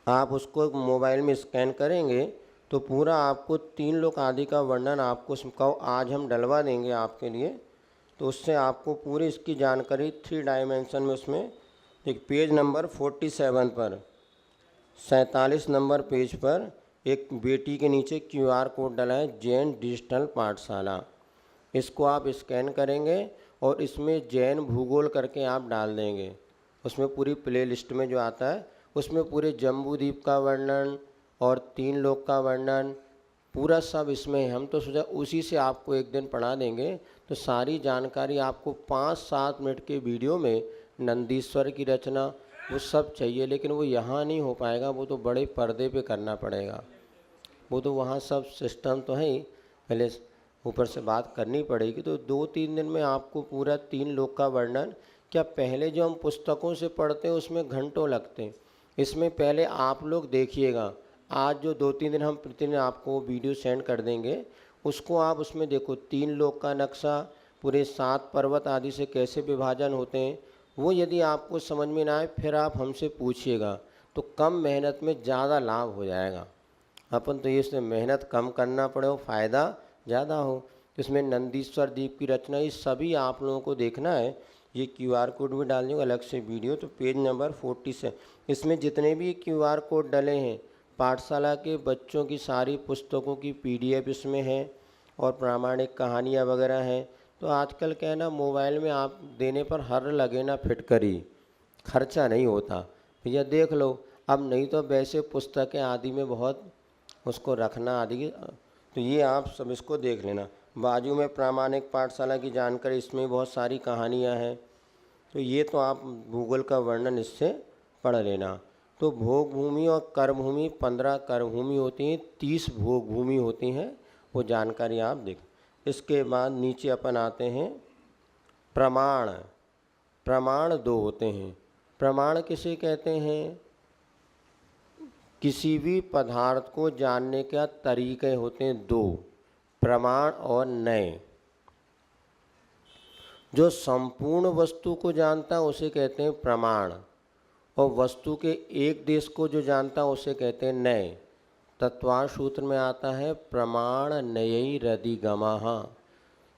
आप उसको मोबाइल में स्कैन करेंगे तो पूरा आपको 3 लोक आदि का वर्णन आपको आज हम डलवा देंगे आपके लिए। तो उससे आपको पूरी इसकी जानकारी 3 डायमेंशन में उसमें एक पेज नंबर 47 पर 47 नंबर पेज पर एक बेटी के नीचे QR कोड डला है, जैन डिजिटल पाठशाला। इसको आप स्कैन करेंगे और इसमें जैन भूगोल करके आप डाल देंगे। उसमें पूरी प्ले लिस्ट में जो आता है उसमें पूरे जम्बू द्वीप का वर्णन और 3 लोक का वर्णन पूरा सब इसमें है। हम तो सोचा उसी से आपको एक दिन पढ़ा देंगे तो सारी जानकारी आपको 5-7 मिनट के वीडियो में नंदीश्वर की रचना वो सब चाहिए, लेकिन वो यहाँ नहीं हो पाएगा, वो तो बड़े पर्दे पे करना पड़ेगा। वो तो वहाँ सब सिस्टम तो है ही, पहले ऊपर से बात करनी पड़ेगी। तो 2-3 दिन में आपको पूरा 3 लोक का वर्णन, क्या पहले जो हम पुस्तकों से पढ़ते हैं उसमें घंटों लगते हैं, इसमें पहले आप लोग देखिएगा। आज जो 2-3 दिन हम प्रतिदिन आपको वीडियो सेंड कर देंगे उसको आप उसमें देखो 3 लोक का नक्शा, पूरे 7 पर्वत आदि से कैसे विभाजन होते हैं, वो यदि आपको समझ में ना आए फिर आप हमसे पूछिएगा, तो कम मेहनत में ज़्यादा लाभ हो जाएगा। अपन तो ये मेहनत कम करना पड़े और फ़ायदा ज़्यादा हो। इसमें नंदीश्वर द्वीप की रचना ये सभी आप लोगों को देखना है। ये QR कोड भी डाल दूँगा अलग से वीडियो, तो पेज नंबर 47 इसमें जितने भी QR कोड डले हैं पाठशाला के बच्चों की सारी पुस्तकों की PDF इसमें है और प्रामाणिक कहानियाँ वगैरह हैं। तो आजकल क्या है ना, मोबाइल में आप देने पर हर लगे ना फिटकरी, खर्चा नहीं होता। भैया देख लो, अब नहीं तो वैसे पुस्तकें आदि में बहुत उसको रखना आदि, तो ये आप सब इसको देख लेना। बाजू में प्रामाणिक पाठशाला की जानकारी, इसमें बहुत सारी कहानियाँ हैं। तो ये तो आप भूगोल का वर्णन इससे पढ़ लेना। तो भोग भूमि और कर्म भूमि 15 कर्म भूमि होती हैं, 30 भोग भूमि होती हैं, वो जानकारी आप देख। इसके बाद नीचे अपन आते हैं प्रमाण। प्रमाण 2 होते हैं। प्रमाण किसे कहते हैं? किसी भी पदार्थ को जानने का तरीके होते हैं 2, प्रमाण और नय। जो संपूर्ण वस्तु को जानता है उसे कहते हैं प्रमाण, और वस्तु के एक देश को जो जानता है उसे कहते हैं नय। तत्वार्थ सूत्र में आता है प्रमाण नयैरधिगमः।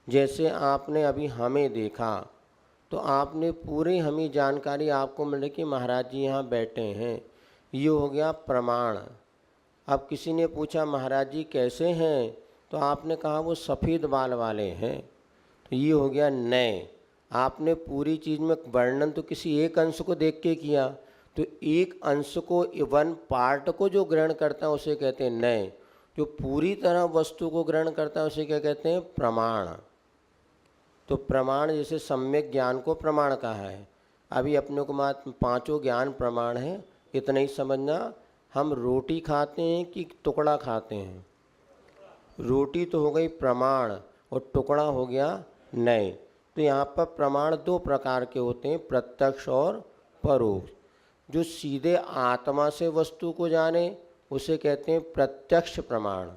जैसे आपने अभी हमें देखा तो आपने पूरी हमें जानकारी आपको मिले कि महाराज जी यहाँ बैठे हैं, ये हो गया प्रमाण। अब किसी ने पूछा महाराज जी कैसे हैं, तो आपने कहा वो सफ़ेद बाल वाले हैं, तो ये हो गया नय। आपने पूरी चीज़ में वर्णन तो किसी एक अंश को देख के किया, तो एक अंश को, वन पार्ट को जो ग्रहण करता है उसे कहते हैं नय। जो पूरी तरह वस्तु को ग्रहण करता है उसे क्या कहते हैं? प्रमाण। तो प्रमाण जैसे सम्यक ज्ञान को प्रमाण कहा है। अभी अपने को मात्र 5 ज्ञान प्रमाण है, इतना ही समझना। हम रोटी खाते हैं कि टुकड़ा खाते हैं? रोटी तो हो गई प्रमाण और टुकड़ा हो गया नय। तो यहाँ पर प्रमाण 2 प्रकार के होते हैं, प्रत्यक्ष और परोक्ष। जो सीधे आत्मा से वस्तु को जाने उसे कहते हैं प्रत्यक्ष प्रमाण,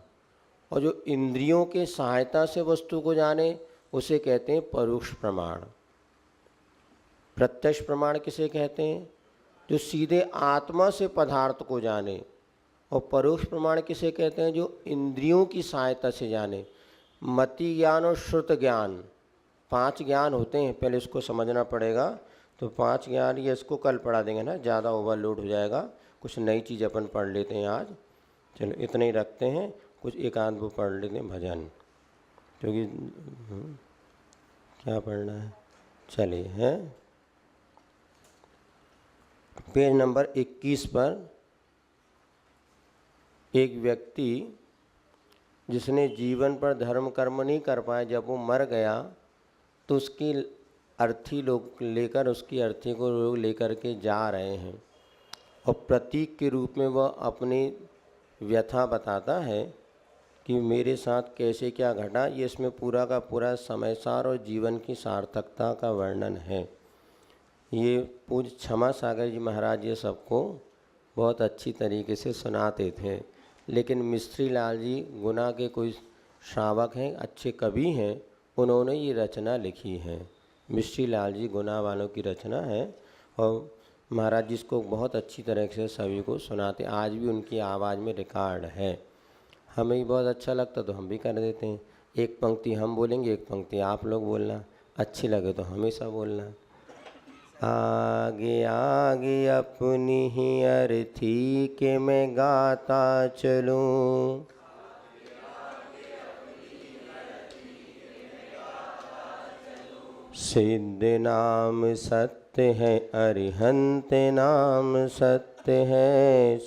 और जो इंद्रियों के सहायता से वस्तु को जाने उसे कहते हैं परोक्ष प्रमाण। प्रत्यक्ष प्रमाण किसे कहते हैं? जो सीधे आत्मा से पदार्थ को जाने। और परोक्ष प्रमाण किसे कहते हैं? जो इंद्रियों की सहायता से जाने। मति ज्ञान और श्रुत ज्ञान 5 ज्ञान होते हैं, पहले इसको समझना पड़ेगा। तो 5 ज्ञान, ये इसको कल पढ़ा देंगे ना, ज़्यादा ओवरलोड हो जाएगा। कुछ नई चीज़ अपन पढ़ लेते हैं आज। चलो इतने ही रखते हैं, कुछ एक आध वो पढ़ लेते हैं भजन, क्योंकि क्या पढ़ना है। चलिए हैं पेज नंबर 21 पर एक व्यक्ति जिसने जीवन पर धर्म कर्म नहीं कर पाया, जब वो मर गया तो उसकी अर्थी लोग लेकर, उसकी अर्थी को लोग लेकर के जा रहे हैं और प्रतीक के रूप में वह अपनी व्यथा बताता है कि मेरे साथ कैसे क्या घटा। ये इसमें पूरा का पूरा समय सार और जीवन की सार्थकता का वर्णन है। ये पूज्य क्षमा सागर जी महाराज ये सबको बहुत अच्छी तरीके से सुनाते थे। लेकिन मिस्त्री लाल जी गुना के कोई श्रावक हैं, अच्छे कवि हैं, उन्होंने ये रचना लिखी है। मिस्त्री लाल जी गुना वालों की रचना है और महाराज जी इसको बहुत अच्छी तरह से सभी को सुनाते। आज भी उनकी आवाज़ में रिकॉर्ड है। हमें ही बहुत अच्छा लगता तो हम भी कर देते हैं। एक पंक्ति हम बोलेंगे, एक पंक्ति आप लोग बोलना, अच्छी लगे तो हमेशा बोलना। आगे आगे अपनी ही अर्थी के मैं गाता चलूं, सिद्ध नाम सत्य है, अरिहंत नाम सत्य है।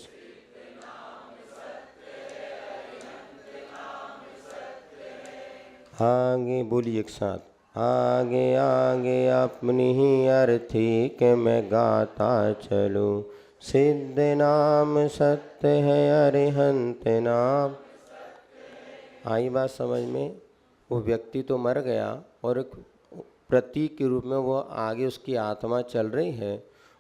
आगे बोलिए एक साथ, आगे आगे अपनी ही अर्थी के मैं गाता चलूं, सिद्ध नाम सत्य है, अरिहंत नाम। आई बात समझ में? वो व्यक्ति तो मर गया और एक प्रतीक के रूप में वो आगे उसकी आत्मा चल रही है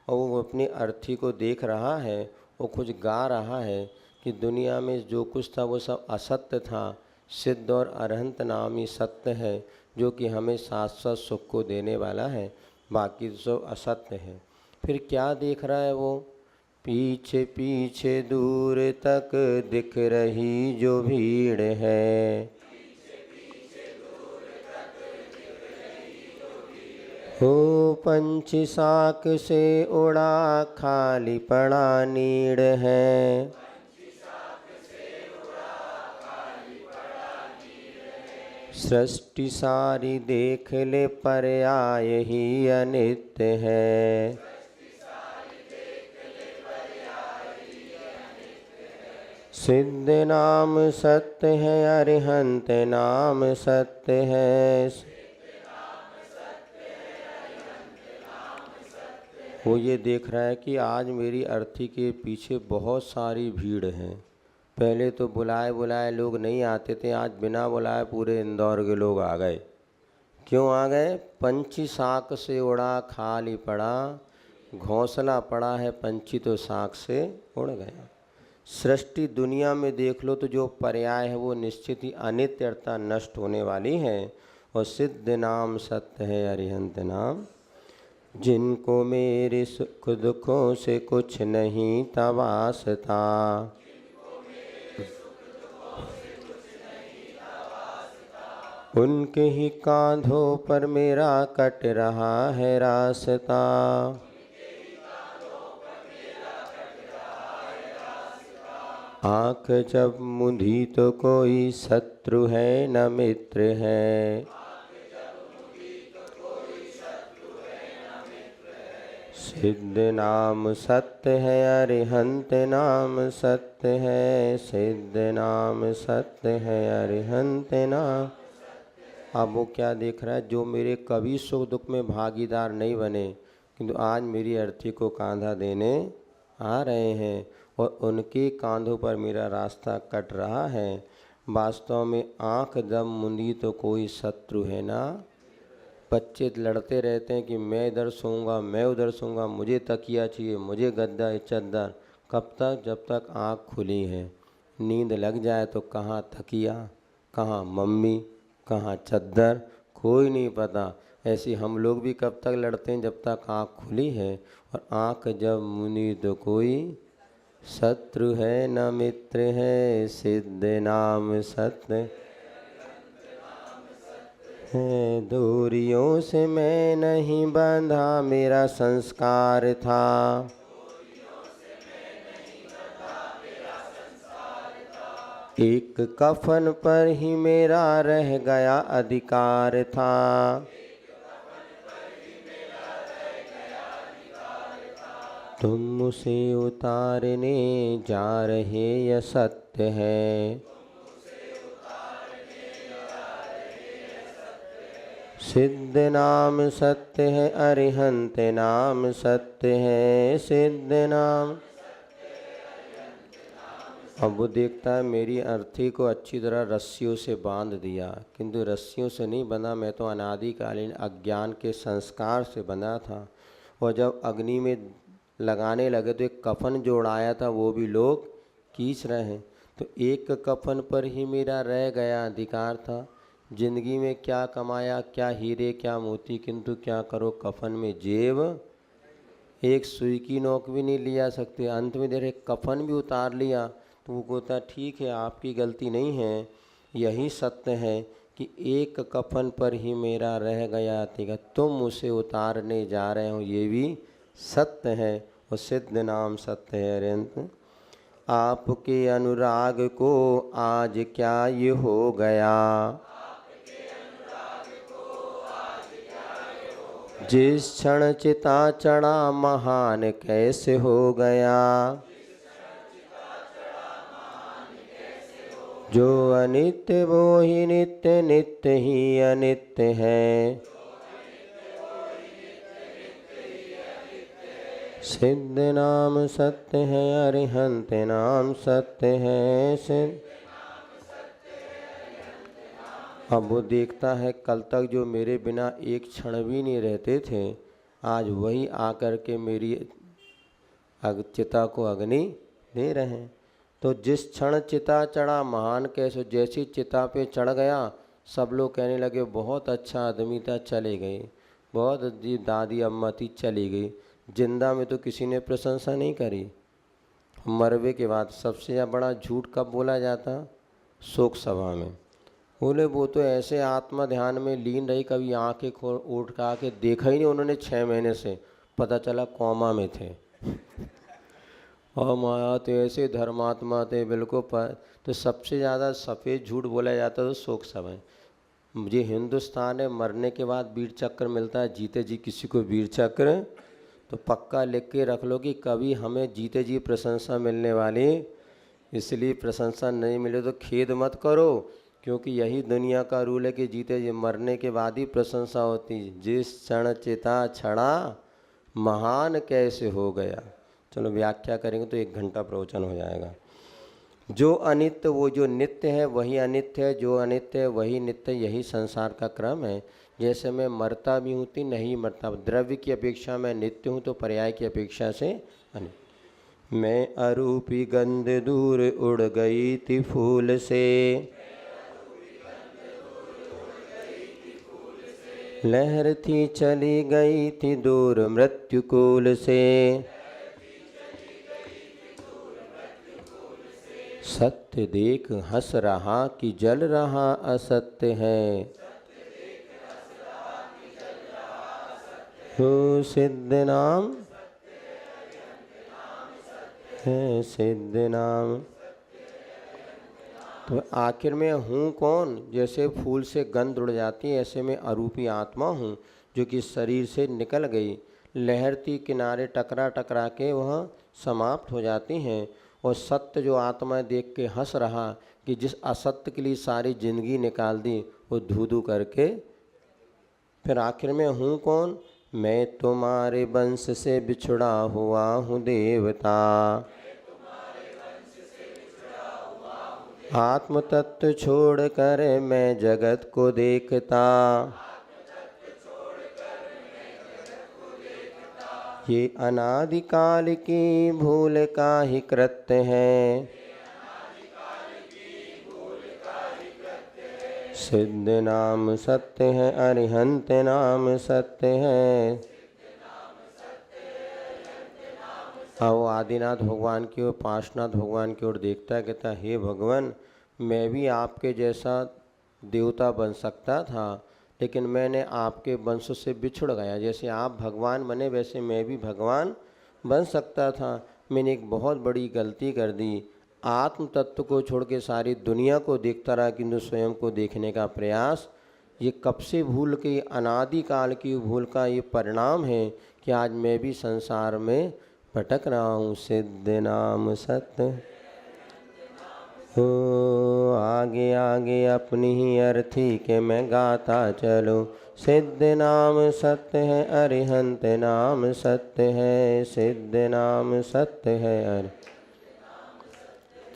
और वो अपनी अर्थी को देख रहा है, वो कुछ गा रहा है कि दुनिया में जो कुछ था वो सब असत्य था, सिद्ध और अरहंत नाम ही सत्य है जो कि हमें शाश्वत सुख को देने वाला है, बाकी तो सब असत्य है। फिर क्या देख रहा है वो? पीछे पीछे दूर तक दिख रही जो भीड़ है, हो पंछी साक से उड़ा खाली पड़ा नीड़ है। सृष्टि सारी देख ले पर्याय ही अनित्य है, सिद्ध नाम सत्य है, अरिहंत नाम सत्य है। वो ये देख रहा है कि आज मेरी अर्थी के पीछे बहुत सारी भीड़ है। पहले तो बुलाए बुलाए लोग नहीं आते थे, आज बिना बुलाए पूरे इंदौर के लोग आ गए। क्यों आ गए? पंछी साक से उड़ा खाली पड़ा, घोंसला पड़ा है पंछी तो साक से उड़ गया। सृष्टि दुनिया में देख लो तो जो पर्याय है वो निश्चित ही अनित्य अर्थात नष्ट होने वाली है, और सिद्ध नाम सत्य है, अरिहंत नाम। जिनको मेरे सुख दुखों से कुछ नहीं था वास्ता, उनके ही कांधों पर मेरा कट रहा है रास्ता। आँख जब मुंधी तो कोई शत्रु है न मित्र है, सिद्ध नाम सत्य है, अरिहंत नाम सत्य है, सिद्ध नाम सत्य है, अरिहंत नाम। अब वो क्या देख रहा है? जो मेरे कभी सुख दुख में भागीदार नहीं बने किंतु आज मेरी अर्थी को कांधा देने आ रहे हैं और उनके कांधों पर मेरा रास्ता कट रहा है। वास्तव में आँख जब मुंदी तो कोई शत्रु है ना। बच्चे लड़ते रहते हैं कि मैं इधर सोऊंगा, मैं उधर सोऊंगा, मुझे तकिया चाहिए, मुझे गद्दा चद्दर। कब तक? जब तक आँख खुली है। नींद लग जाए तो कहाँ तकिया, कहाँ मम्मी, कहाँ चद्दर, कोई नहीं पता। ऐसे हम लोग भी कब तक लड़ते हैं? जब तक आँख खुली है। और आँख जब मुनी तो कोई शत्रु है न मित्र है, सिद्ध नाम सत्य है। दूरियों से मैं नहीं बंधा मेरा संस्कार था, एक कफन पर ही मेरा रह गया अधिकार था। तुम उसे उतारने जा रहे यह सत्य है। सिद्ध नाम सत्य है, अरिहंत नाम सत्य है। सिद्ध नाम। अब वो देखता है मेरी अर्थी को अच्छी तरह रस्सियों से बांध दिया, किंतु रस्सियों से नहीं बंधा, मैं तो अनादिकालीन अज्ञान के संस्कार से बंधा था। और जब अग्नि में लगाने लगे तो एक कफन जो उड़ाया था वो भी लोग खींच रहे हैं। तो एक कफन पर ही मेरा रह गया अधिकार था। जिंदगी में क्या कमाया, क्या हीरे क्या मोती, किंतु क्या करो कफन में जेब, एक सुई की नोक भी नहीं लिया सकते। अंत में देर एक कफन भी उतार लिया तो वो कहता ठीक है आपकी गलती नहीं है, यही सत्य है कि एक कफन पर ही मेरा रह गया अधिकार, तुम उसे उतारने जा रहे हो, ये भी सत्य है। और सिद्ध नाम सत्य है। अरिहंत आपके अनुराग को आज क्या ये हो गया, जिस क्षण चिता चढ़ा महान कैसे हो गया। जो अनित्य वो ही नित्य, नित्य ही अनित्य है। सिद्ध नाम सत्य है, अरिहंत नाम सत्य है। सिद्ध। अब वो देखता है कल तक जो मेरे बिना एक क्षण भी नहीं रहते थे, आज वही आकर के मेरी चिता को अग्नि दे रहे हैं। तो जिस क्षण चिता चढ़ा महान कैसे, जैसी चिता पे चढ़ गया सब लोग कहने लगे बहुत अच्छा आदमी था, चले गए। बहुत अच्छी दादी अम्मा थी, चली गई। जिंदा में तो किसी ने प्रशंसा नहीं करी। मरवे के बाद सबसे बड़ा झूठ कब बोला जाता, शोक सभा में। बोले वो तो ऐसे आत्मा ध्यान में लीन रही, कभी आंखें खोल उठ के देखा ही नहीं उन्होंने 6 महीने से, पता चला कोमा में थे। और माया तो ऐसे धर्मात्मा थे बिल्कुल तो सबसे ज़्यादा सफ़ेद झूठ बोला जाता तो शोक सभा। मुझे हिंदुस्तान है मरने के बाद वीर चक्र मिलता है, जीते जी किसी को वीर चक्र, तो पक्का लिख के रख लो कि कभी हमें जीते जी प्रशंसा मिलने वाली, इसलिए प्रशंसा नहीं मिले तो खेद मत करो, क्योंकि यही दुनिया का रूल है कि जीते जी मरने के बाद ही प्रशंसा होती। जिस क्षण चिता छड़ा महान कैसे हो गया। चलो व्याख्या करेंगे तो 1 घंटा प्रवचन हो जाएगा। जो अनित्य वो जो नित्य है वही अनित्य है, जो अनित्य है वही नित्य, यही संसार का क्रम है। जैसे मैं मरता भी हूँ तो नहीं मरता, द्रव्य की अपेक्षा मैं नित्य हूँ तो पर्याय की अपेक्षा से अनित्य। मैं अरूपी गंध दूर उड़ गई थी फूल से, लहर थी चली गई थी दूर मृत्युकूल से। सत्य देख हंस रहा कि जल रहा असत्य है। हो सिद्ध नाम है, सिद्ध नाम। तो आखिर में हूँ कौन, जैसे फूल से गंध उड़ जाती है ऐसे मैं अरूपी आत्मा हूँ जो कि शरीर से निकल गई, लहरती किनारे टकरा टकरा के वह समाप्त हो जाती हैं। और सत्य जो आत्मा देख के हंस रहा कि जिस असत्य के लिए सारी जिंदगी निकाल दी वो धू धू करके, फिर आखिर में हूँ कौन, मैं तुम्हारे वंश से बिछड़ा हुआ हूँ देवता। आत्म तत्व छोड़ कर मैं जगत को देखता, ये अनादिकाल की भूल का ही कृत्य है। सिद्ध नाम सत्य है, अरिहंत नाम सत्य है। हाँ, वो आदिनाथ भगवान की ओर, पार्श्वनाथ भगवान की ओर देखता है, कहता हे भगवान मैं भी आपके जैसा देवता बन सकता था, लेकिन मैंने आपके वंश से बिछुड़ गया। जैसे आप भगवान बने वैसे मैं भी भगवान बन सकता था। मैंने एक बहुत बड़ी गलती कर दी, आत्म तत्व को छोड़ के सारी दुनिया को देखता रहा किंतु स्वयं को देखने का प्रयास, ये कब से भूल के, अनादिकाल की भूल का ये परिणाम है कि आज मैं भी संसार में भटक रहा हूँ सिद्ध नाम सत्य हो। आगे आगे अपनी ही अर्थी के मैं गाता चलूँ। सिद्ध नाम सत्य है, अरिहंत नाम सत्य है, सिद्ध नाम सत्य है अरि।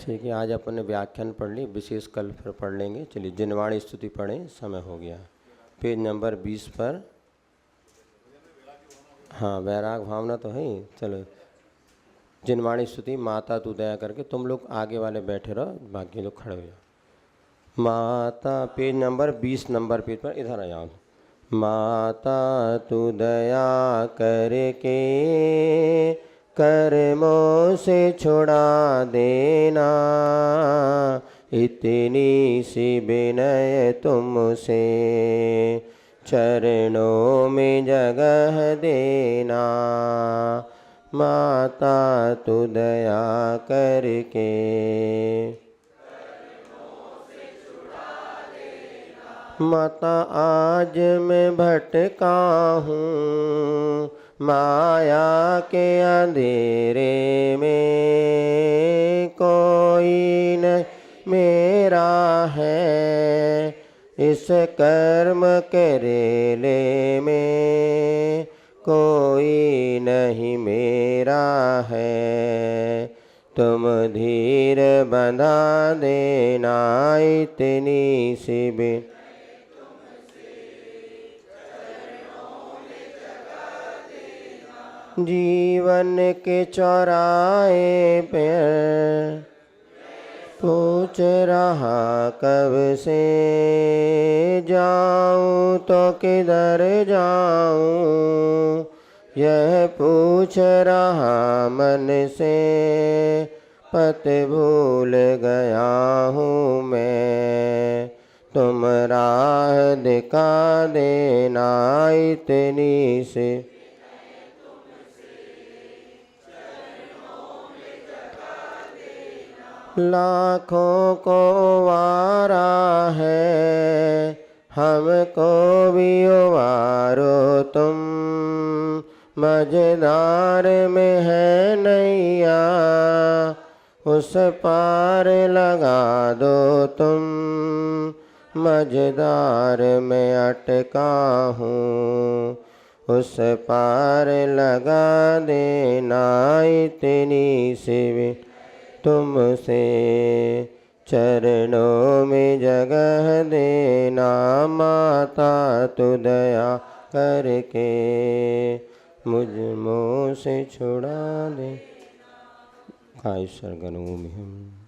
ठीक है, आज अपन ने व्याख्यान पढ़ ली, विशेष कल फिर पढ़ लेंगे। चलिए जिनवाणी स्तुति पढ़ें, समय हो गया। पेज नंबर 20 पर। हाँ, वैराग भावना तो है ही। चलो जिनवाणी स्तुति। माता तू दया करके, तुम लोग आगे वाले बैठे रहो, बाकी लोग खड़े हो जाओ। माता, पेज नंबर 20 नंबर पेज पर, इधर आ जाओ। माता तू दया करके कर्मों से छुड़ा देना, इतनी सी विनय तुमसे चरणों में जगह देना। माता तू दया करके माता आज मैं भटका हूँ माया के अंधेरे में, कोई न मेरा है इस कर्म के रेले में, कोई नहीं मेरा है, तुम धीर बंधा देना, इतनी सी भी जीवन के चौराहे पे पूछ रहा कब से, जाऊं तो किधर जाऊं, यह पूछ रहा मन से, पत भूल गया हूँ मैं, तुम राह दिखा देना, इतनी से लाखों को वारा है, हमको भी उबारो तुम, मझधार में है नैया, उस पार लगा दो तुम, मझधार में अटका हूँ, उस पार लगा देना, इतनी सी तुमसे चरणों में जगह देना। माता तू दया करके मुझ मोह से छुड़ा दे। का ईश्वर गणों में हम